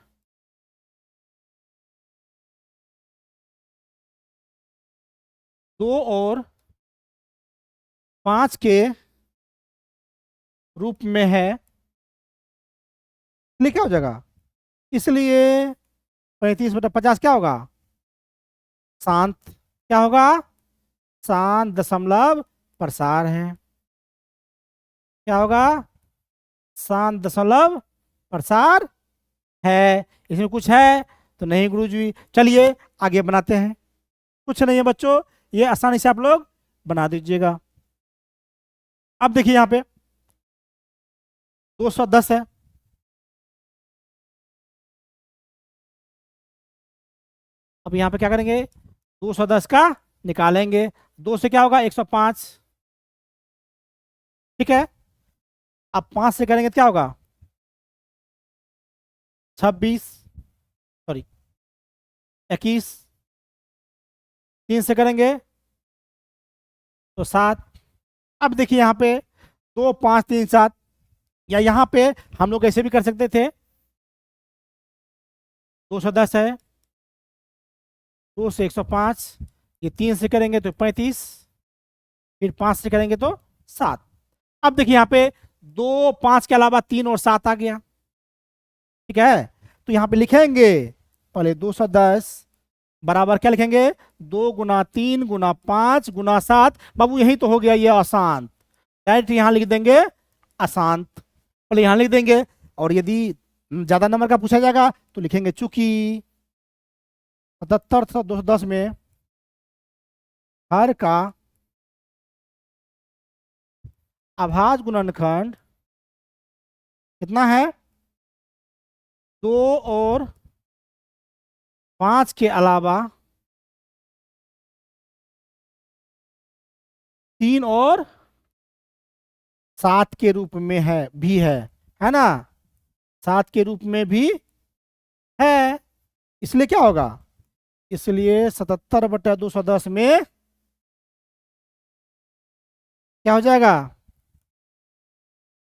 2 और 5 के रूप में है, इसलिए क्या हो जाएगा, इसलिए 35/50 क्या होगा, शांत, क्या होगा, शांत दशमलव प्रसार है। क्या होगा, शांत दशमलव प्रसार है। इसमें कुछ है तो नहीं गुरुजी। चलिए आगे बनाते हैं। कुछ नहीं है बच्चों, ये आसानी से आप लोग बना दीजिएगा। अब देखिए यहाँ पे 210 है। अब यहाँ पे क्या करेंगे, 210 का निकालेंगे, 2 से क्या होगा 105, ठीक है। अब 5 से करेंगे तो क्या होगा 26, सॉरी 21, 3 से करेंगे तो 7। अब देखिए यहाँ पे 2 5 3 7, या यहाँ पे हम लोग ऐसे भी कर सकते थे, 210 है, 2 से 105, ये 3 से करेंगे तो 35, फिर 5 से करेंगे तो 7। अब देखिए यहाँ पे 2 5 के अलावा 3 और 7 आ गया, ठीक है। तो यहाँ पे लिखेंगे पहले 210 बराबर क्या लिखेंगे, 2 गुना 3 गुना 5 गुना 7। बाबू यही तो हो गया ये अशांत, डायरेक्ट यहाँ लिख देंगे अशांत, पहले यहाँ लिख देंगे। और यदि ज्यादा नंबर का पूछा जाएगा तो लिखेंगे चूंकि 77 था 210 में हर का अभाज्य गुणनखंड कितना है, 2 और 5 के अलावा 3 और 7 के रूप में है ना, 7 के रूप में भी है। इसलिए क्या होगा, इसलिए 77/210 में क्या हो जाएगा,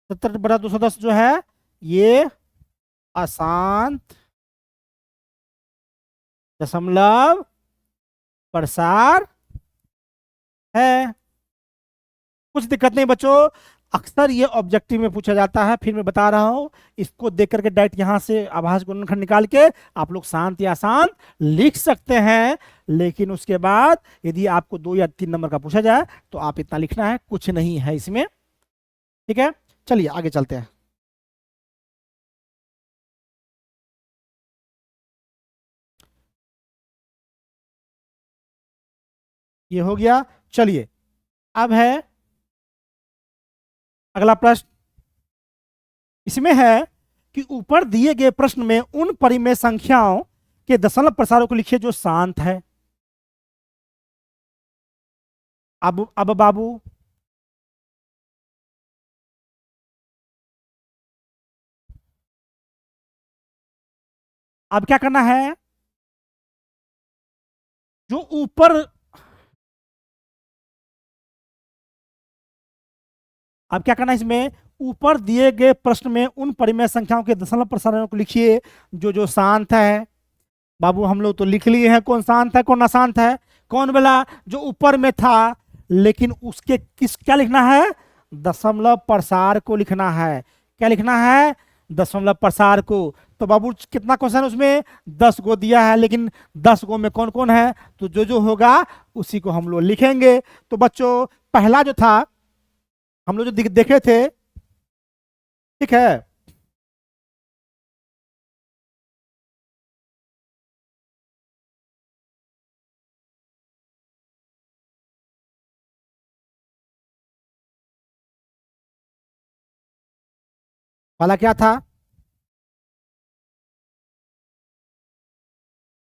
77/210 जो है ये अशांत दशमलव प्रसार है। कुछ दिक्कत नहीं बच्चों, अक्सर ये ऑब्जेक्टिव में पूछा जाता है, फिर मैं बता रहा हूं, इसको देख करके डायरेक्ट यहां से आभास गुणनखंड निकाल के आप लोग शांत या अशांत लिख सकते हैं। लेकिन उसके बाद यदि आपको 2 या 3 नंबर का पूछा जाए तो आप इतना लिखना है, कुछ नहीं है इसमें, ठीक है। चलिए आगे चलते हैं। ये हो गया। चलिए अब है अगला प्रश्न, इसमें है कि ऊपर दिए गए प्रश्न में उन परिमेय संख्याओं के दशमलव प्रसारों को लिखिए जो शांत है। अब बाबू अब क्या करना है, जो ऊपर, अब क्या करना है इसमें, ऊपर दिए गए प्रश्न में उन परिमेय संख्याओं के दशमलव प्रसारणों को लिखिए जो जो शांत है। बाबू हम लोग तो लिख लिए हैं कौन शांत है कौन अशांत है, कौन बोला जो ऊपर में था, लेकिन उसके किस क्या लिखना है, दशमलव प्रसार को लिखना है। क्या लिखना है, दशमलव प्रसार को। तो बाबू कितना क्वेश्चन उसमें, 10 गो दिया है, लेकिन 10 गो में कौन कौन है, तो जो जो होगा उसी को हम लोग लिखेंगे। तो बच्चों पहला जो था हम लोग जो देखे थे, ठीक है, पहला क्या था,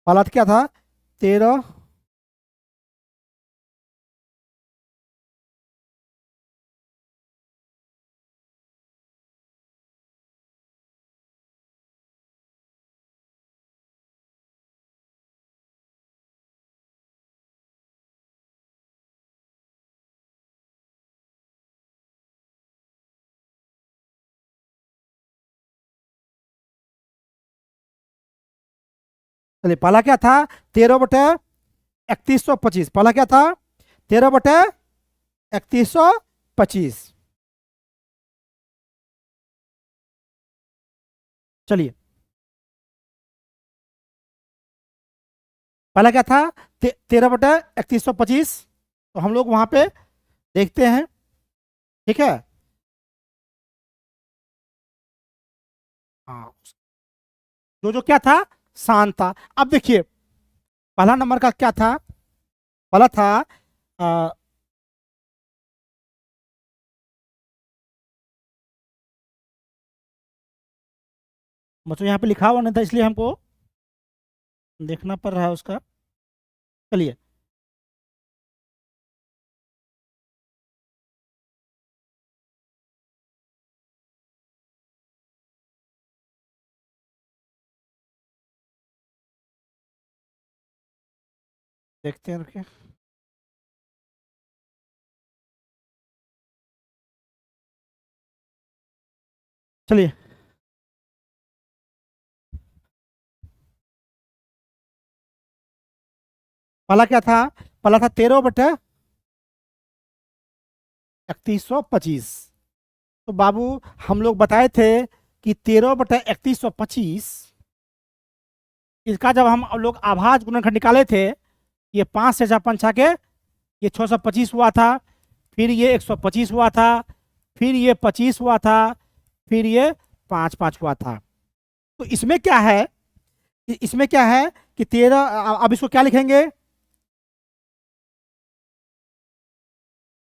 पहला क्या था 13, चलिए पहला क्या था 13/3125, पहला क्या था 13/3125। चलिए पहला क्या था 13/3125, तो हम लोग वहां पे देखते हैं, ठीक है। हाँ, जो जो क्या था शांत था। अब देखिए पहला नंबर का क्या था, पहला था आ, मतलब यहाँ पे लिखा हुआ नहीं था इसलिए हमको देखना पड़ रहा है उसका। चलिए देखते हैं, रुकिए। चलिए, पहला क्या था? पहला था 13/3125। तो बाबू, हम लोग बताए थे कि 13/3125, इसका जब हम लोग आभाज्य गुणनखंड निकाले थे, ये 5 से 4 के, ये 625 हुआ था, फिर ये 125 हुआ था, फिर ये 25 हुआ था, फिर ये 5 हुआ था। तो इसमें क्या है, इसमें क्या है कि 13, अब इसको क्या लिखेंगे?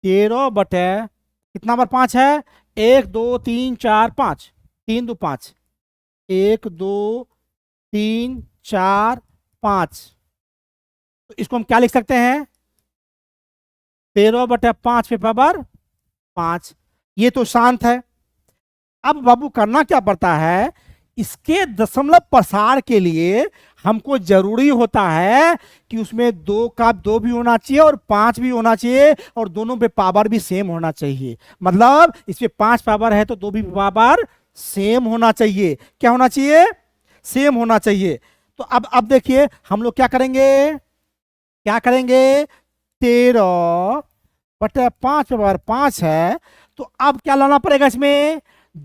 13 बटे कितना नंबर 5 है? 1 2 3 4 5, 3 2 5, 1 2 3 4 5। तो इसको हम क्या लिख सकते हैं? 13/5 ये तो शांत है। अब बाबू करना क्या पड़ता है, इसके दशमलव प्रसार के लिए हमको जरूरी होता है कि उसमें 2 का 2 भी होना चाहिए और 5 भी होना चाहिए, और दोनों पे पावर भी सेम होना चाहिए। मतलब इसमें 5 पावर है तो 2 भी पावर सेम होना चाहिए। क्या होना चाहिए? सेम होना चाहिए। तो अब देखिए हम लोग क्या करेंगे, क्या करेंगे? 13/5 है, तो अब क्या लाना पड़ेगा इसमें?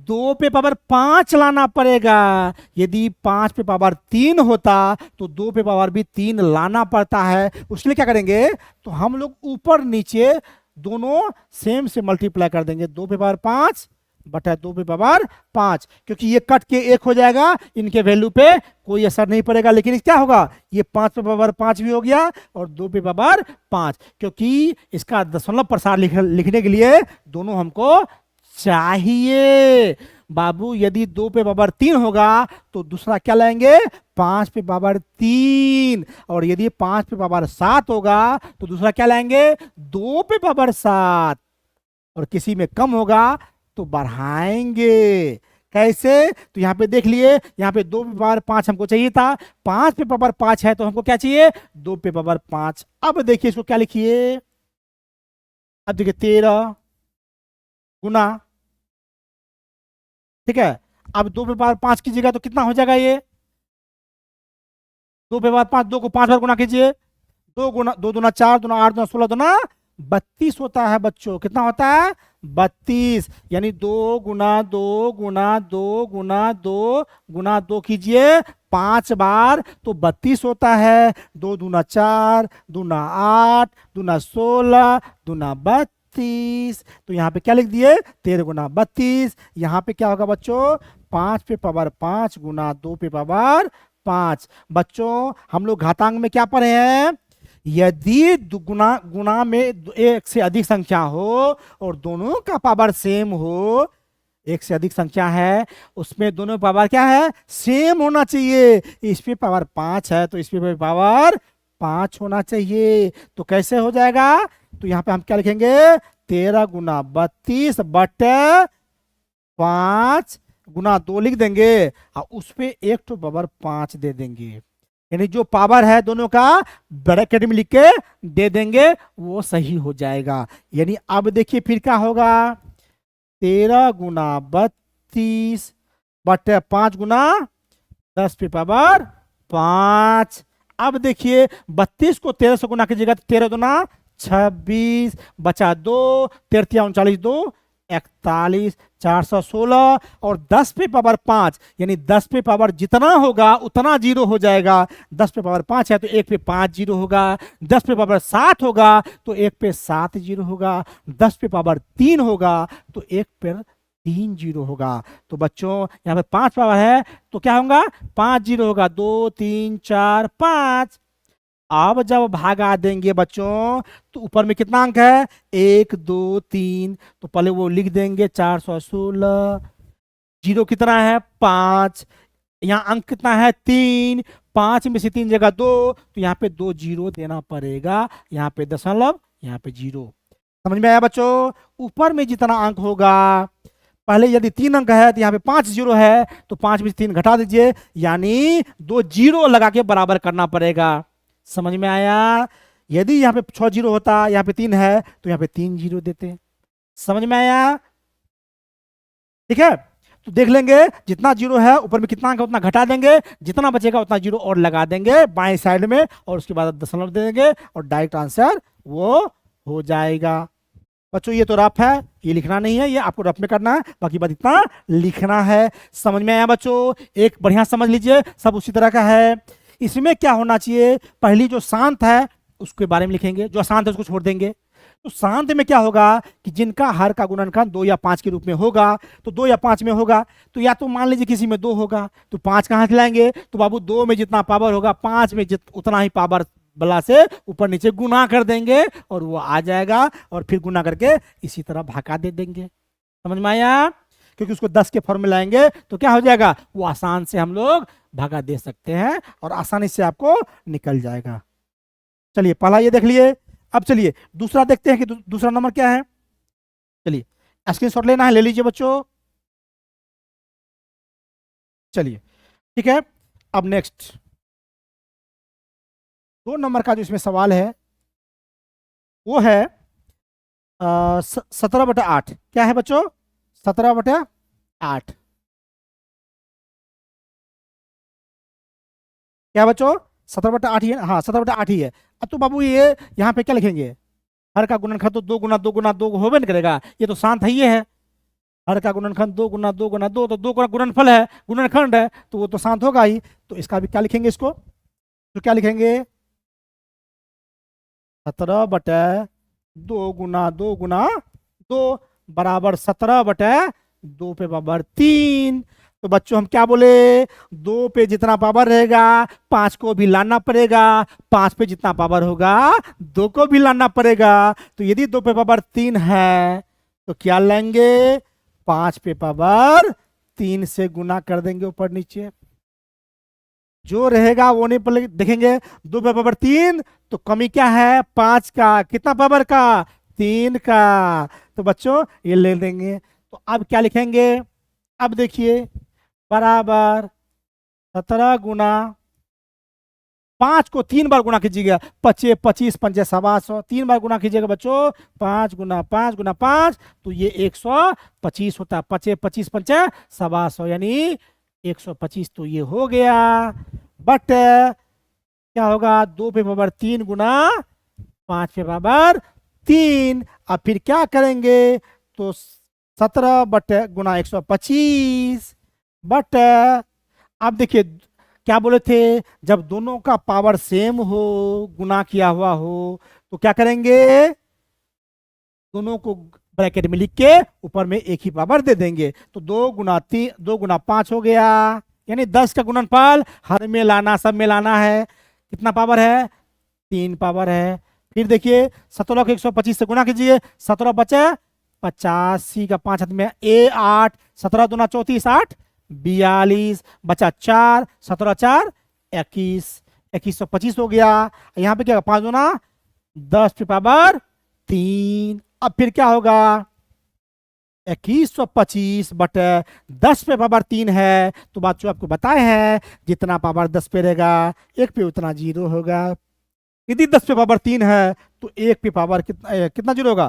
2 पे पावर 5 लाना पड़ेगा। यदि 5 पे पावर 3 होता तो 2 पे पावर भी 3 लाना पड़ता है। उसके लिए क्या करेंगे, तो हम लोग ऊपर नीचे दोनों सेम से मल्टीप्लाई कर देंगे। 2 पे पावर 5 बटा 2 पे पावर 5, क्योंकि ये कट के 1 हो जाएगा, इनके वैल्यू पे कोई असर नहीं पड़ेगा। लेकिन क्या होगा, ये 5 पे पावर 5 भी हो गया और 2 पे पावर 5, क्योंकि इसका दशमलव प्रसार लिखने के लिए दोनों हमको चाहिए। बाबू यदि 2 पे पावर 3 होगा तो दूसरा क्या लाएंगे? 5 पे पावर 3। और यदि 5 पे पावर 7 होगा तो दूसरा क्या लाएंगे? 2 पे पावर 7। और किसी में कम होगा तो बढ़ाएंगे। कैसे? तो यहाँ पे देख लिए, यहाँ पे 2 पे पावर 5 हमको चाहिए था, 5 पे पावर 5 है तो हमको क्या चाहिए? 2 पे पावर 5। अब देखिए इसको क्या लिखिए, अब देखिए 13 गुना, ठीक है। अब 2 पे पावर 5 कीजिएगा तो कितना हो जाएगा? ये 2 पे पावर 5, 2 को 5 बार गुना कीजिए। 2 दूना 4, दूना 8, दूना 16, दूना 32 होता है बच्चों। कितना होता है? 32। यानी 2 गुना 2 गुना 2 गुना 2 गुना 2 कीजिए 5 बार तो 32 होता है। 2 दूना 4, दूना 8, दूना 16, दूना 32। तो यहाँ पे क्या लिख दिए? 13 गुना 32। यहाँ पे क्या होगा बच्चों? 5 पे पावर 5 गुना 2 पे पावर 5। बच्चों हम लोग घातांक में क्या पढ़े हैं? यदि गुना गुना में एक से अधिक संख्या हो और दोनों का पावर सेम हो, एक से अधिक संख्या है उसमें दोनों पावर क्या है? सेम होना चाहिए। इस पे पावर 5 है तो इस पे पावर 5 होना चाहिए। तो कैसे हो जाएगा? तो यहाँ पे हम क्या लिखेंगे? 13 गुना 32 बटे 5 गुना 2 लिख देंगे और उस पे 1 तो पावर 5 दे देंगे। यानी जो पावर है दोनों का ब्रैकेट में लिख के दे देंगे, वो सही हो जाएगा। यानी अब देखिए फिर क्या होगा? 13 गुना 32 बटे 5 गुना 10 पे पावर 5। अब देखिए 32 को 13 से गुना कीजिएगा तो 13 दूना 26 बचा 2, 13 39 2 41 416 और 10 पे पावर 5, यानी 10 पे पावर जितना होगा उतना जीरो हो जाएगा। 10 पे पावर 5 है तो 1 पे 5 जीरो होगा। 10 पे पावर 7 होगा तो 1 पे 7 जीरो होगा। 10 पे पावर 3 होगा तो 1 पे 3 जीरो होगा। तो बच्चों यहाँ पे 5 पावर है तो क्या होगा? 5 जीरो होगा। 2 3 4 5। अब जब भागा देंगे बच्चों तो ऊपर में कितना अंक है? 1 2 3। तो पहले वो लिख देंगे 416। जीरो कितना है? 5। यहाँ अंक कितना है? 3। 5 में से 3 जगह 2 तो यहाँ पे 2 जीरो देना पड़ेगा। यहाँ पे दशमलव, यहाँ पे जीरो। समझ में आया बच्चों? ऊपर में जितना अंक होगा, पहले यदि 3 अंक है तो यहाँ पे 5 जीरो है तो 5 में से 3 घटा दीजिए, यानी 2 जीरो लगा के बराबर करना पड़ेगा। समझ में आया? यदि यहाँ पे 6 जीरो होता, यहाँ पे 3 है, तो यहाँ पे 3 जीरो देते। समझ में आया? ठीक है, तो देख लेंगे जितना जीरो है ऊपर में कितना का उतना घटा देंगे, जितना बचेगा उतना जीरो और लगा देंगे बाएं साइड में, और उसके बाद दशमलव दे देंगे और डायरेक्ट आंसर वो हो जाएगा। बच्चों ये तो रफ है, ये लिखना नहीं है, ये आपको रफ में करना है, बाकी बात इतना लिखना है। समझ में आया बच्चों? एक बढ़िया समझ लीजिए, सब उसी तरह का है। इसमें क्या होना चाहिए, पहली जो शांत है उसके बारे में लिखेंगे, जो अशांत है उसको छोड़ देंगे। तो शांत में क्या होगा कि जिनका हर का गुणनखंड 2 या 5 के रूप में होगा, तो 2 या 5 में होगा, तो या तो मान लीजिए किसी में 2 होगा तो 5 कहाँ से लाएंगे, तो बाबू 2 में जितना पावर होगा 5 में उतना ही पावर बला से ऊपर नीचे गुना कर देंगे और वो आ जाएगा, और फिर गुना करके इसी तरह भागा दे देंगे। समझ में आया? क्योंकि उसको 10 के फॉर्म में लाएंगे तो क्या हो जाएगा, वो आसान से हम लोग भागा दे सकते हैं और आसानी से आपको निकल जाएगा। चलिए पहला ये देख लिए, अब चलिए दूसरा देखते हैं कि दूसरा नंबर क्या है। चलिए स्क्रीनशॉट लेना है, ले लीजिए बच्चों। चलिए ठीक है, अब नेक्स्ट 2 नंबर का जो इसमें सवाल है वो है 17/8। क्या है बच्चों? 17/8। क्या बच्चों? 17/8 ही है। हाँ 17/8 ही है। अब तो बाबू ये यहाँ पे क्या लिखेंगे, हर का गुणनखंड तो 2 गुना 2 गुना 2 होबे न करेगा, ये तो शांत है, ये है हर का गुणनखंड 2 गुना 2 गुना 2, तो 2 का गुणनफल है, गुणनखंड है, तो वो तो शांत होगा ही। तो इसका भी क्या लिखेंगे, इसको तो क्या लिखेंगे, 17/2 गुना 2 गुना 2 बराबर 17/2 पे पावर 3। तो बच्चों हम क्या बोले, 2 पे जितना पावर रहेगा 5 को भी लाना पड़ेगा, 5 पे जितना पावर होगा 2 को भी लाना पड़ेगा। तो यदि 2 पे पावर 3 है तो क्या लेंगे, 5 पे पावर 3 से गुना कर देंगे ऊपर नीचे, जो रहेगा वो नहीं पर देखेंगे। 2 पे पावर 3 तो कमी क्या है, 5 का, कितना पावर का, 3 का, तो बच्चों ये ले लेंगे। तो अब क्या लिखेंगे, अब देखिए बराबर 17 गुना 5 को 3 बार गुना कीजिएगा, 25 25 पंचे 125, 3 बार गुना कीजिएगा बच्चों, 5 गुना 5 गुना 5, तो ये 125 होता है, 25 25 पंचे 125 यानी 125, तो ये हो गया। बट क्या होगा, 2 पे पावर 3 गुना 5 पे पावर 3, अब फिर क्या करेंगे, तो 17 बटे गुना 125 बट, अब देखिए क्या बोले थे, जब दोनों का पावर सेम हो, गुना किया हुआ हो, तो क्या करेंगे, दोनों को ब्रैकेट में लिख के ऊपर में एक ही पावर दे देंगे। तो 2 गुना 3 2 गुना 5 हो गया, यानी 10 का गुणनफल हर में लाना, सब में लाना है, कितना पावर है, 3 पावर है। फिर देखिए 17 को 125 से गुना कीजिए, 17 बचे 85 का 5 हाथ में ए 8, 17 दूना 34 8 42 बचा 4, 17 4 21, 2125 हो गया। यहाँ पे क्या 5 दूना 10 पे पावर 3, अब फिर क्या होगा, 2125 बटे 10 पे पावर 3 है, तो बात जो आपको बताए हैं जितना पावर 10 पे रहेगा 1 पे उतना जीरो होगा। यदि 10 पे पावर 3 है तो 1 पे पावर कितना जीरो होगा,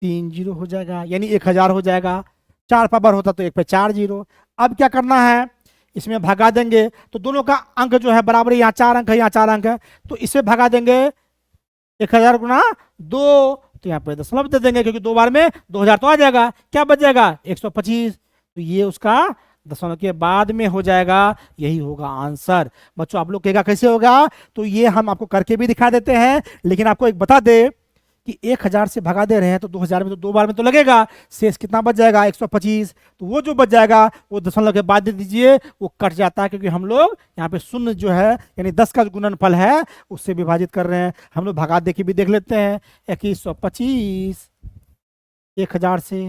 3 जीरो हो जाएगा, यानी 1000 हो जाएगा। 4 पावर होता तो 1 पे 4 जीरो। अब क्या करना है, इसमें भगा देंगे, तो दोनों का अंक जो है बराबर, यहाँ 4 अंक है, यहाँ 4 अंक है, तो इसे भगा देंगे 1000 गुना 2, तो यहाँ पे दशमलव दे देंगे, क्योंकि 2 बार में 2000 तो आ जाएगा, क्या बच जाएगा 125, तो ये उसका दशमलव के बाद में हो जाएगा, यही होगा आंसर। बच्चों आप लोग कहेगा कैसे होगा, तो ये हम आपको करके भी दिखा देते हैं, लेकिन आपको एक बता दे कि 1000 से भगा दे रहे हैं तो 2000 में तो 2 बार में तो लगेगा, शेष कितना बच जाएगा 125, तो वो जो बच जाएगा वो दशमलव के बाद दे दीजिए, वो कट जाता है, क्योंकि हम लोग यहाँ पे शून्य जो है यानी 10 का गुणनफल है उससे विभाजित कर रहे हैं। हम लोग भगा दे के भी देख लेते हैं, 2125 1000 से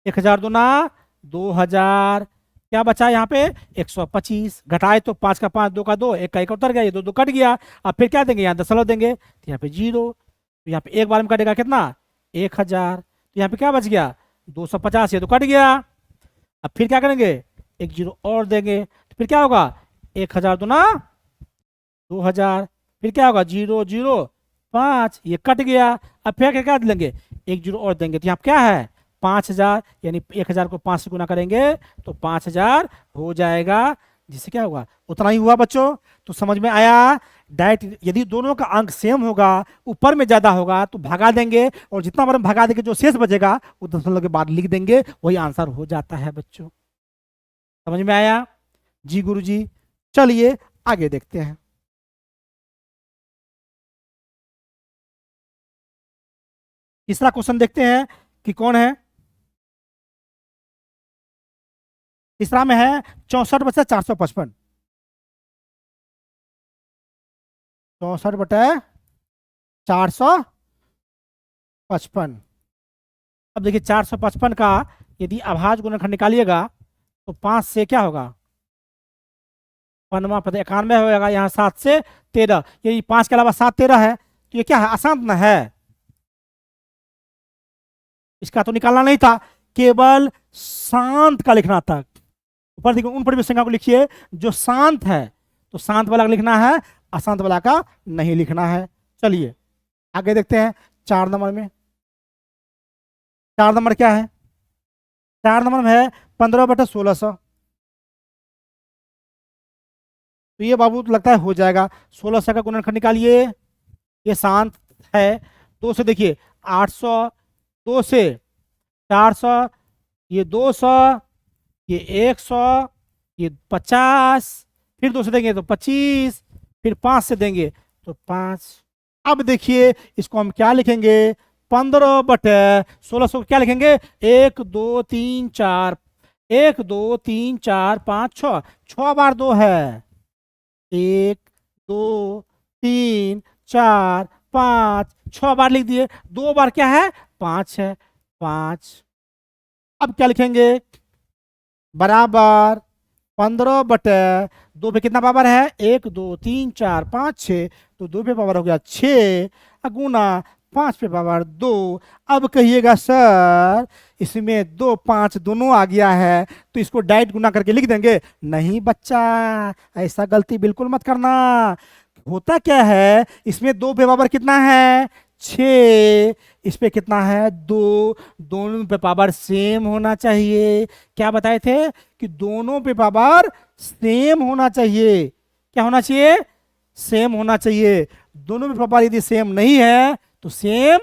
1000 दूना 2000, क्या बचा यहाँ पे 125, घटाए तो 5 का 5 2 का 2 1 का 1 उतर गया, ये 2 2 कट गया। अब फिर क्या देंगे, यहाँ दशमलव देंगे, तो यहाँ पे 0, तो यहाँ पे एक बार में कटेगा कितना 1000, तो यहाँ पे क्या बच गया 250, ये तो कट गया। अब फिर क्या करेंगे, एक जीरो और देंगे, तो फिर क्या होगा 1000 दूना 2000, फिर क्या होगा 0 0 5, ये कट गया। अब फिर क्या लेंगे, एक जीरो और देंगे, तो यहाँ क्या है 5000, यानी 1000 को 5 से गुना करेंगे तो 5000 हो जाएगा, जिससे क्या होगा, उतना ही हुआ बच्चों। तो समझ में आया। डायरेक्ट यदि दोनों का अंक सेम होगा, ऊपर में ज्यादा होगा तो भगा देंगे, और जितना बार हम भगा देंगे जो शेष बचेगा वो दशमलव के बाद लिख देंगे, वही आंसर हो जाता है बच्चों। समझ में आया जी गुरुजी। चलिए आगे देखते हैं। तीसरा क्वेश्चन देखते हैं कि कौन है। तीसरा में है 64 बचा 455। 64 बटे 455। अब देखिए 455 का यदि अभाज्य गुणनखंड निकालिएगा तो 5 से क्या होगा, 91 हो जाएगा। यहाँ 7 से 13, यदि 5 के अलावा 7 13 है तो ये क्या है, अशांत न है। इसका तो निकालना नहीं था, केवल शांत का लिखना था। ऊपर देखिए उन पर भी संख्या को लिखिए जो शांत है, तो शांत वाला का लिखना है, अशांत वाला का नहीं लिखना है। चलिए आगे देखते हैं 4 नंबर में। 4 नंबर क्या है, 4 नंबर में है 15 बटे 1600। तो ये बाबू तो लगता है हो जाएगा। 1600 का गुणनखंड निकालिए, ये शांत है। 2 से देखिए 800, 2 से 400, ये 200, ये 100, ये 50, फिर 2 से देंगे तो 25, फिर 5 से देंगे तो 5। अब देखिए इसको हम क्या लिखेंगे, 15 बटे 1600 को क्या लिखेंगे, 1 2 3 4, 1 2 3 4 5 6, 6 बार 2 है, 1 2 3 4 5, 6 बार लिख दिए, 2 बार क्या है 5 है, 5। अब क्या लिखेंगे, बराबर 15 बटे 2 पे कितना पावर है, 1 2 3 4 5 6, तो 2 पे पावर हो गया 6, गुना 5 पे पावर 2। अब कहिएगा सर इसमें 2 5 दोनों आ गया है, तो इसको डायरेक्ट गुना करके लिख देंगे। नहीं बच्चा, ऐसा गलती बिल्कुल मत करना। होता क्या है, इसमें 2 पे पावर कितना है 6, इस पे कितना है 2, दोनों पे पावर सेम होना चाहिए। क्या बताए थे कि दोनों पे पावर सेम होना चाहिए। क्या होना चाहिए, सेम होना चाहिए। दोनों पे पावर यदि सेम नहीं है तो सेम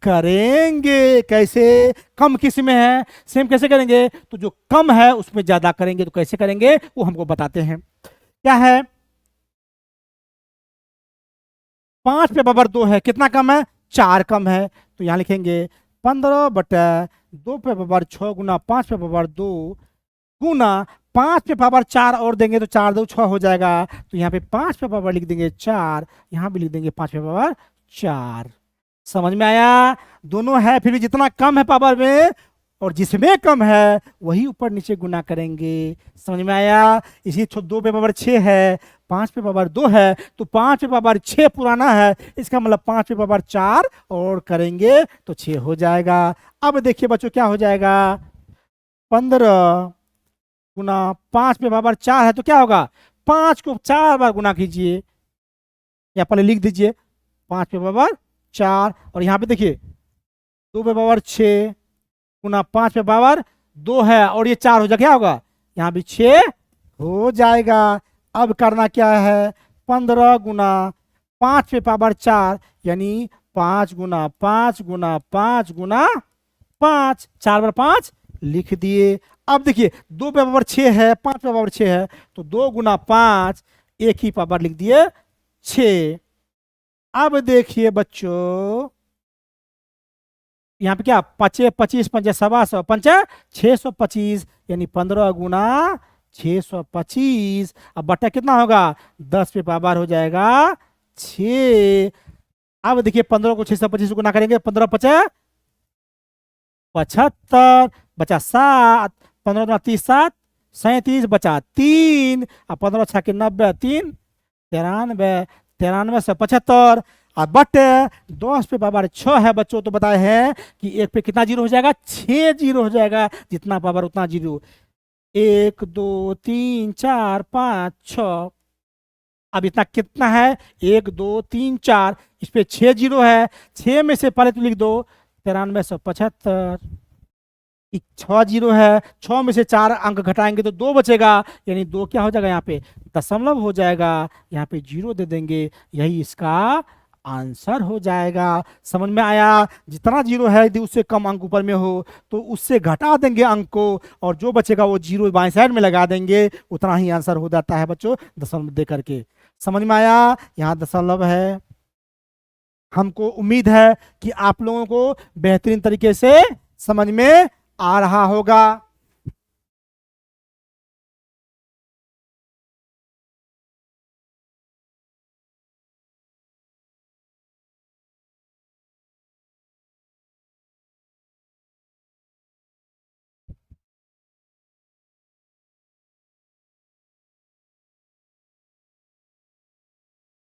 करेंगे। कैसे, कम किस में है, सेम कैसे करेंगे, तो जो कम है उसमें ज्यादा करेंगे। तो कैसे करेंगे वो हमको बताते हैं। क्या है, 5 पे पावर 2 है, कितना कम है 4 कम है, तो यहां लिखेंगे 15 बटे 2 पे पावर 6 गुना 5 पे पावर 2 गुना 5 पे पावर 4 और देंगे तो 4 2 6 हो जाएगा। तो यहाँ पे 5 पे पावर लिख देंगे 4, यहाँ भी लिख देंगे 5 पे पावर 4। समझ में आया। दोनों है फिर भी जितना कम है पावर में और जिसमें कम है वही ऊपर नीचे गुना करेंगे। समझ में आया। इसी 2 पे पावर 6 है, 5 पे पावर 2 है, तो 5 पे पावर 6 पुराना है, इसका मतलब 5 पे पावर 4 और करेंगे तो 6 हो जाएगा। अब देखिए बच्चों क्या हो जाएगा, 15 गुना 5 पे पावर 4 है तो क्या होगा, 5 को 4 बार गुना कीजिए, या पहले लिख दीजिए 5 पे पावर 4, और यहाँ पे देखिए 2 पे पावर 6 गुना 5 पे पावर 2 है और ये 4 हो जाएगा, क्या होगा यहाँ भी 6 हो जाएगा। अब करना क्या है, 15 गुना 5 पे पावर 4 यानी 5 गुना 5 गुना 5 गुना 5, 4 बार 5 लिख दिए। अब देखिए 2 पे पावर 6 है, 5 पे पावर 6 है, तो 2 गुना 5, एक ही पावर लिख दिए 6। अब देखिए बच्चों यहाँ पे क्या, 5 25 5 सवा 100 5 625, यानी 15 गुना 625। अब बटा कितना होगा, 10 पे पावर हो जाएगा 6। अब देखिए 15 को 625 से गुना करेंगे, 15 5 75 बचा 7, 15 गुना 30 7 37 बचा 3, अब 15 6 के 90 3 93, 93 से 75, और बटे 10 पे पावर 6 है बच्चों, तो बताए हैं कि एक पे कितना जीरो हो जाएगा, 6 जीरो हो जाएगा, जितना पावर उतना जीरो। 1 2 3 4 5 6, अब इतना कितना है, 1 2 3 4, इस पे 6 जीरो है, 6 में से पहले तो लिख दो 9375, 6 जीरो है, 6 में से 4 अंक घटाएंगे तो 2 बचेगा, यानी 2 क्या हो जाएगा यहाँ पे, दशमलव हो जाएगा, यहाँ पे जीरो दे देंगे, यही इसका आंसर हो जाएगा। समझ में आया? जितना जीरो है यदि उससे कम अंक ऊपर में हो तो उससे घटा देंगे अंक को, और जो बचेगा वो जीरो बाएं साइड में लगा देंगे, उतना ही आंसर हो जाता है बच्चों दशमलव दे करके। समझ में आया? यहाँ दशमलव है। हमको उम्मीद है कि आप लोगों को बेहतरीन तरीके से समझ में आ रहा होगा।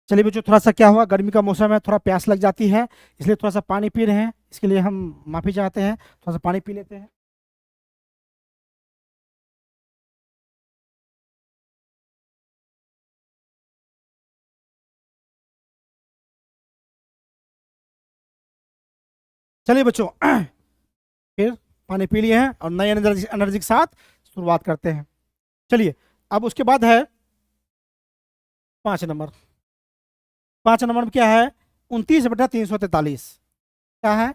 चलिए बच्चों, थोड़ा सा क्या हुआ, गर्मी का मौसम है, थोड़ा प्यास लग जाती है, इसलिए थोड़ा सा पानी पी रहे हैं, इसके लिए हम माफी चाहते हैं। थोड़ा सा पानी पी लेते हैं। चलिए बच्चों, फिर पानी पी लिए हैं और नई एनर्जी एनर्जी के साथ शुरुआत करते हैं। चलिए, अब उसके बाद है 5 नंबर। 5 नंबर में क्या है, 29/343। क्या है,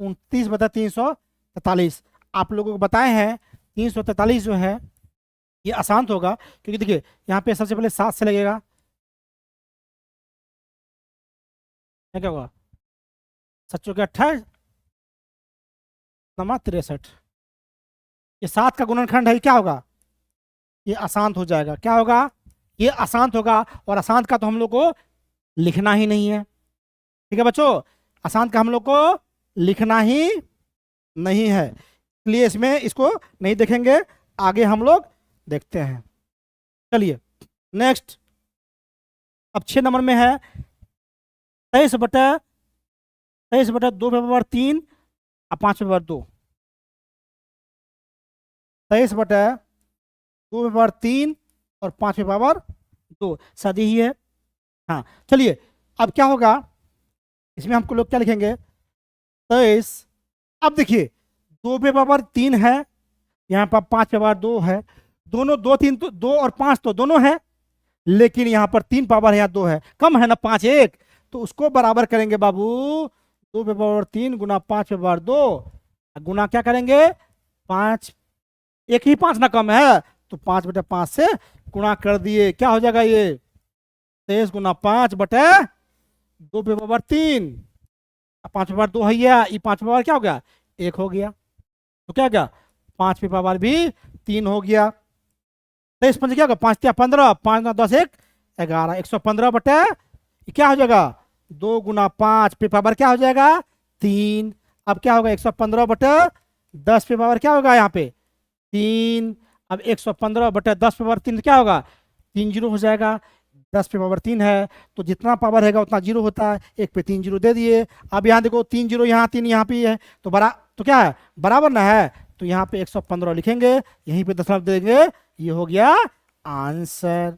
29/343। आप लोगों को बताए हैं 343 जो है ये आसान होगा, क्योंकि देखिए यहाँ पे सबसे पहले 7 से लगेगा, क्या होगा, 7 के 28, 63। ये 7 का गुणनखंड है, क्या होगा, ये आसान हो जाएगा। क्या होगा, ये आसान होगा, और आसान का तो हम लोग को लिखना ही नहीं है। ठीक है बच्चों, आसान का हम लोग को लिखना ही नहीं है, इसलिए इसमें इसको नहीं देखेंगे, आगे हम लोग देखते हैं। चलिए नेक्स्ट, अब 6 नंबर में है 23/2/3 और 5/2। 23/2/3 और 5/2 सदी ही है। हाँ चलिए, अब क्या होगा, इसमें हमको लोग क्या लिखेंगे, 23। अब देखिए 2/3 है, यहाँ पर 5/2 है, दोनों 2 3 तो 2 और 5 तो दोनों है, लेकिन यहाँ पर 3 पावर है, यहाँ 2 है, कम है ना 5 1, तो उसको बराबर करेंगे बाबू, 2/3 गुना 5/2, गुना क्या करेंगे, 5, एक ही 5 ना कम है, तो 5/5 से गुणा कर दिए, क्या हो जाएगा ये, 23 गुना 5/2/3, 5/2 है, ये 5 क्या हो गया, 1 हो गया, तो क्या गया, 5/भी 3 हो गया। 23 5 क्या होगा, 5 क्या 15, 5 9 10 1 11, 115 क्या हो जाएगा, 2 गुना 5 पे पावर क्या हो जाएगा, 3। अब क्या होगा, 115/10 पे पावर क्या होगा यहाँ पे, 3। अब 115/10 पे पावर 3 क्या होगा, 3 जीरो हो जाएगा, 10 पे पावर 3 है, तो जितना पावर रहेगा उतना जीरो होता है, 1 पे 3 जीरो दे दिए। अब यहाँ देखो 3 जीरो यहाँ 3 यहाँ पे है, तो तो क्या है, बराबर ना है, तो यहाँ पे 115 लिखेंगे, यहीं पे दशमलव देंगे, ये हो गया आंसर।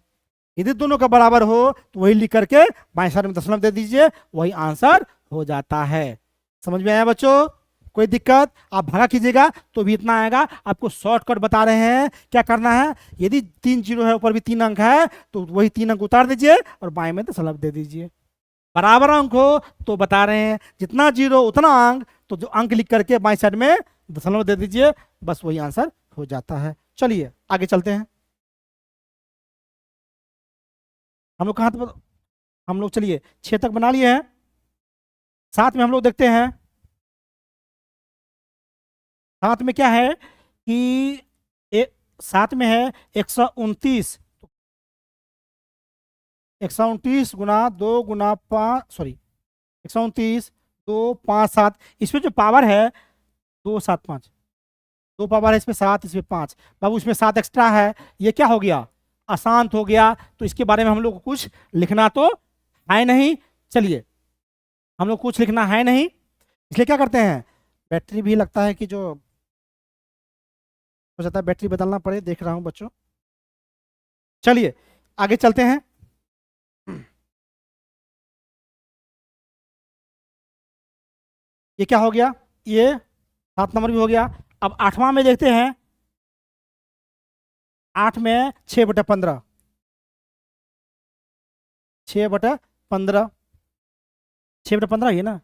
यदि दोनों का बराबर हो तो वही लिख करके बाएं साइड में दशमलव दे दीजिए, वही आंसर हो जाता है। समझ में आया बच्चों? कोई दिक्कत, आप भागा कीजिएगा तो भी इतना आएगा। आपको शॉर्टकट बता रहे हैं क्या करना है, यदि 3 जीरो है ऊपर भी 3 अंक है तो वही 3 अंक उतार दीजिए और बाएं में दशमलव दे दीजिए। बराबर अंक हो तो बता रहे हैं जितना जीरो उतना अंक, तो जो अंक लिख करके बाएं साइड में दशमलव दे दीजिए, बस वही आंसर हो जाता है। चलिए आगे चलते हैं। हम लोग कहाँ तक, हम लोग चलिए 6 तक बना लिए हैं। साथ में हम लोग देखते हैं, साथ में क्या है कि साथ में है 129, 129 गुना 2 गुना 5, सॉरी 129 2 5 7, इसमें जो पावर है 2 7 5, 2 पावर है इसमें 7, इसमें 5, बाबू इसमें 7 एक्स्ट्रा है, ये क्या हो गया, अशांत हो गया, तो इसके बारे में हम लोग को कुछ लिखना तो है नहीं। चलिए, हम लोग कुछ लिखना है नहीं, इसलिए क्या करते हैं, बैटरी भी लगता है कि जो हो जाता है, बैटरी बदलना पड़े, देख रहा हूं बच्चों। चलिए आगे चलते हैं। ये क्या हो गया, ये 7 नंबर भी हो गया। अब 8वां में देखते हैं, 8 में 6/15, 6/15, 6/15 ये ना,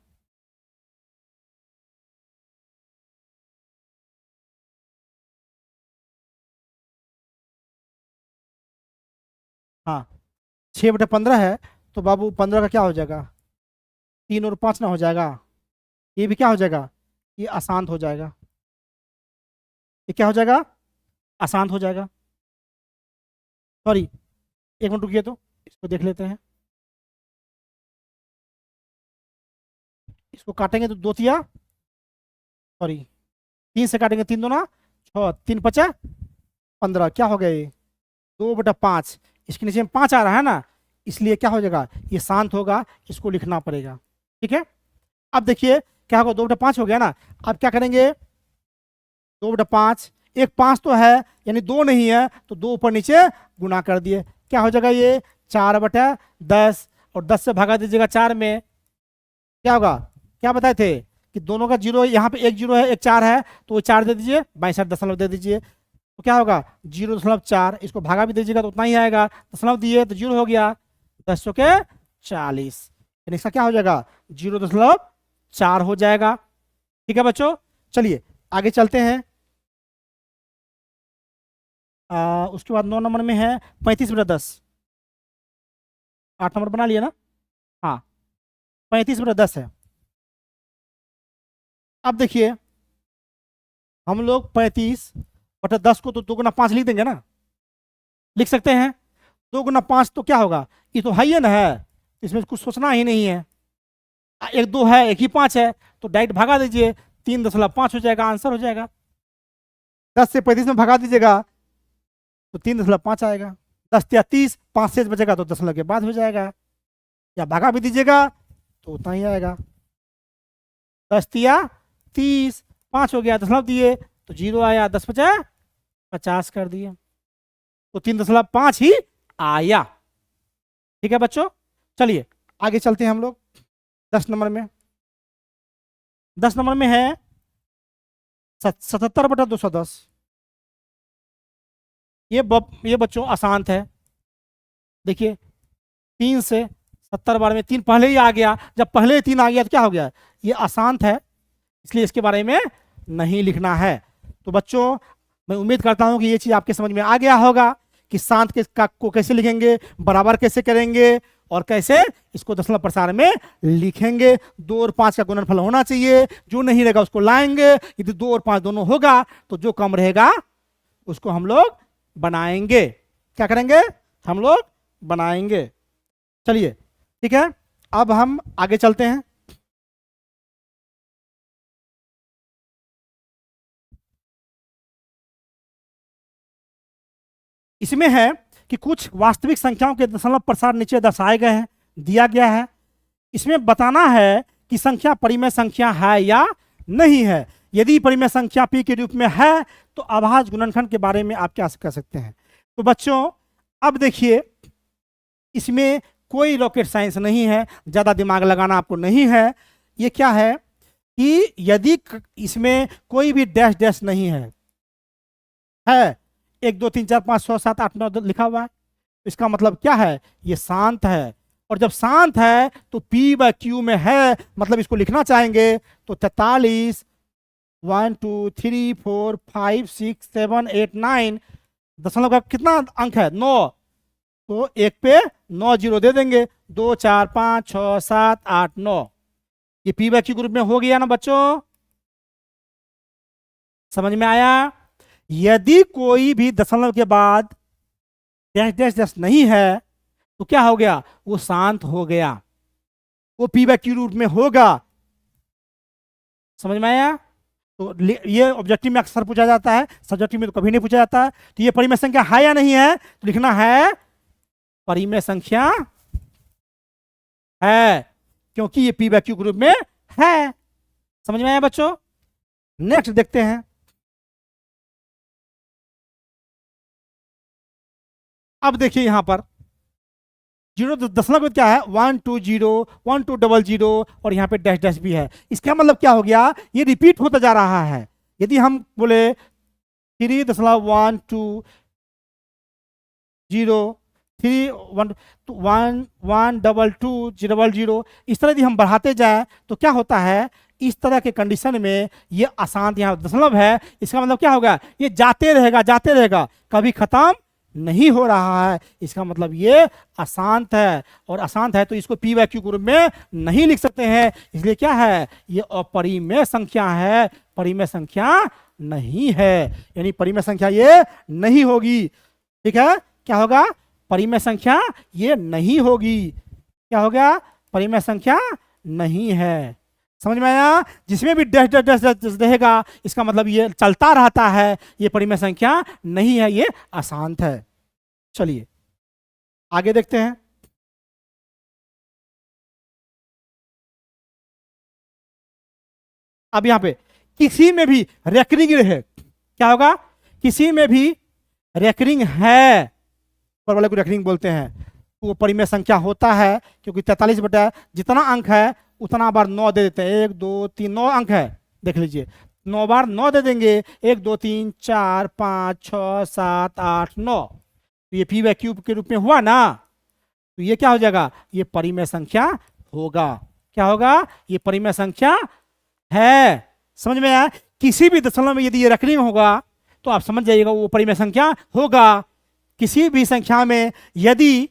हाँ 6/15 है। तो बाबू 15 का क्या हो जाएगा, 3 और 5 ना हो जाएगा, ये भी क्या हो जाएगा, ये अशांत हो जाएगा, ये क्या हो जाएगा, अशांत हो जाएगा। सॉरी, एक मिनट रुकिए तो इसको देख लेते हैं। इसको काटेंगे तो 2 तिया, सॉरी 3 से काटेंगे, 3 दूना 6, 3 5 15, क्या हो गया ये 2/5। इसके नीचे में 5 आ रहा है ना, इसलिए क्या हो जाएगा, ये शांत होगा, इसको लिखना पड़ेगा। ठीक है, अब देखिए क्या होगा, 2/5 हो गया ना। अब क्या करेंगे, 2/5, एक 5 तो है यानी 2 नहीं है, तो 2 ऊपर नीचे गुना कर दिए, क्या हो जाएगा ये 4/10, और 10 से भगा दीजिएगा 4 में, क्या होगा, क्या बताए थे कि दोनों का जीरो, यहाँ पे एक जीरो है एक 4 है, तो वो 4 दे दीजिए, 62 दे दीजिए, तो क्या होगा 0.4, इसको भागा भी दीजिएगा तो उतना ही आएगा, दशमलव दिए तो 0 हो गया, 10 के 40, यानी इसका क्या हो जाएगा 0.4 हो जाएगा। ठीक है बच्चों, चलिए आगे चलते हैं। उसके बाद 9 नंबर में है 35/10, 8 नंबर बना लिया ना, हाँ 35/10 है। अब देखिए हम लोग 35/10 को तो 2 × 5 लिख देंगे ना, लिख सकते हैं। 2 × 5 तो क्या होगा, ये तो है ही ना, है, इसमें कुछ सोचना ही नहीं है, एक 2 है एक ही 5 है, तो डायरेक्ट भगा दीजिए, 3.5 हो जाएगा, आंसर हो जाएगा। 10 से 35 में भगा दीजिएगा तो 3.5 आएगा, 10 या 30, 5 से बचेगा तो दशमलव के बाद हो जाएगा, या भगा भी दीजिएगा तो उतना ही आएगा, 10 या 30, 5 हो गया, दशमलव दिए तो 0 आया, 10 × 5 = 50 कर दिए, तो 3.5 ही आया। ठीक है बच्चों, चलिए आगे चलते हैं हम लोग 10 नंबर में। 10 नंबर में है 77/210, ये बच्चों अशांत है। देखिए 3 से 70 बार में 3 पहले ही आ गया, जब पहले 3 आ गया तो क्या हो गया, ये अशांत है, इसलिए इसके बारे में नहीं लिखना है। तो बच्चों मैं उम्मीद करता हूं कि ये चीज आपके समझ में आ गया होगा कि शांत को कैसे लिखेंगे, बराबर कैसे करेंगे, और कैसे इसको दशमलव प्रसार में लिखेंगे। 2 और 5 का गुणनफल होना चाहिए, जो नहीं रहेगा उसको लाएंगे, यदि 2 और 5 दोनों होगा तो जो कम रहेगा उसको हम लोग बनाएंगे, क्या करेंगे, हम लोग बनाएंगे। चलिए ठीक है, अब हम आगे चलते हैं। इसमें है कि कुछ वास्तविक संख्याओं के दशमलव प्रसार नीचे दर्शाए गए हैं, दिया गया है। इसमें बताना है कि संख्या परिमेय संख्या है या नहीं है। यदि परिमेय संख्या p के रूप में है तो अभाज्य गुणनखंड के बारे में आप क्या कह सकते हैं। तो बच्चों अब देखिए, इसमें कोई रॉकेट साइंस नहीं है, ज़्यादा दिमाग लगाना आपको नहीं है। ये क्या है कि यदि इसमें कोई भी डैश डैश नहीं है, 1 2 3 4 5 6 7 8 9 लिखा हुआ है, तो इसका मतलब क्या है, ये शांत है। और जब शांत है तो p/q में है, मतलब इसको लिखना चाहेंगे तो 43 1 2 3 4 5 6 7 8 9, दशमलव का कितना अंक है 9, तो 1 पे 9 जीरो दे देंगे, 2 4 5 6 7 8 9, ये p/q ग्रुप में हो गया ना बच्चों, समझ में आया। यदि कोई भी दशमलव के बाद डैश डैश डैश नहीं है तो क्या हो गया, वो शांत हो गया, वो p/q रूप में होगा, समझ में आया। तो ये ऑब्जेक्टिव में अक्सर पूछा जाता है, सब्जेक्टिव में तो कभी नहीं पूछा जाता है। तो ये परिमेय संख्या है या नहीं है, तो लिखना है परिमेय संख्या है, क्योंकि ये p/q ग्रुप में है। समझ में आया बच्चों। नेक्स्ट देखते हैं, अब देखिए यहां पर जीरो दशमलव क्या है 120 1200 और यहाँ पे डैश डैश भी है। इसका मतलब क्या हो गया, ये रिपीट होता जा रहा है। यदि हम बोले 3.120 3 1 1 2 0 इस तरह यदि हम बढ़ाते जाए तो क्या होता है, इस तरह के कंडीशन में ये अशांत, यहाँ दशमलव है, इसका मतलब क्या होगा, ये जाते रहेगा, कभी खत्म नहीं हो रहा है। इसका मतलब ये अशांत है, और अशांत है तो इसको पी वाई क्यू के रूप में नहीं लिख सकते हैं, इसलिए क्या है, ये अपरिमेय संख्या है, परिमेय संख्या नहीं है, यानी परिमेय संख्या ये नहीं होगी। ठीक है, क्या होगा, परिमेय संख्या ये नहीं होगी। क्या होगा, परिमेय संख्या नहीं है। समझ में आया, जिसमें भी डैश डैश डैश डैश रहेगा इसका मतलब ये चलता रहता है, ये परिमेय संख्या नहीं है, ये अशांत है। चलिए आगे देखते हैं। अब यहां पे किसी में भी रेकरिंग है, क्या होगा, किसी में भी रेकरिंग है, ऊपर वाले को रेकरिंग बोलते हैं, वो परिमेय संख्या होता है, क्योंकि 43 बटा जितना अंक है उतना बार 9 दे देते हैं, 1 2 3 9 अंक है, देख लीजिए 9 बार 9 दे देंगे, 1 2 3 4 5 6 7 8 9, तो ये पी वाई क्यूब के रूप में हुआ ना, तो ये क्या हो जाएगा, ये परिमेय संख्या होगा। क्या होगा, ये परिमेय संख्या है। समझ में आया, किसी भी दशमलव में यदि ये रेकरिंग होगा तो आप समझ जाइएगा वो परिमेय संख्या होगा। किसी भी संख्या में यदि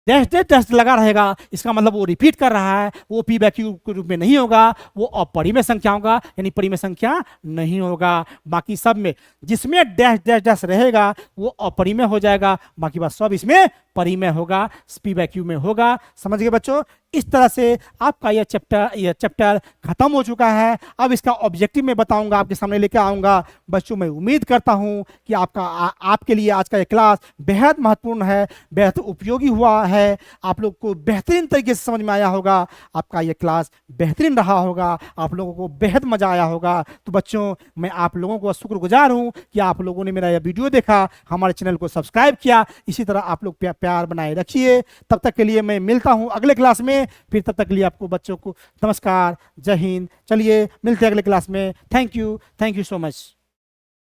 डैश डैश डैश लगा रहेगा इसका मतलब वो रिपीट कर रहा है, वो पी बाई क्यू के रूप में नहीं होगा, वो अपरिमेय संख्या होगा, यानी परिमेय संख्या नहीं होगा। बाकी सब में जिसमें डैश डैश डैश रहेगा वो अपरिमेय हो जाएगा, बाकी बात सब इसमें परिमेय होगा, पी बाई क्यू में होगा। समझ गए बच्चों, इस तरह से आपका यह चैप्टर खत्म हो चुका है। अब इसका ऑब्जेक्टिव मैं बताऊंगा, आपके सामने लेकर आऊंगा। बच्चों मैं उम्मीद करता हूं कि आपके लिए आज का यह क्लास बेहद महत्वपूर्ण है, बेहद उपयोगी हुआ है, आप लोग को बेहतरीन तरीके से समझ में आया होगा, आपका यह क्लास बेहतरीन रहा होगा, आप लोगों को बेहद मजा आया होगा। तो बच्चों मैं आप लोगों को शुक्रगुजार हूं कि आप लोगों ने मेरा यह वीडियो देखा, हमारे चैनल को सब्सक्राइब किया। इसी तरह आप लोग प्यार बनाए रखिए। तब तक के लिए मैं मिलता हूं अगले क्लास में, फिर तब तक के लिए आपको बच्चों को नमस्कार, जय हिंद। चलिए मिलते हैं अगले क्लास में। Thank you so much.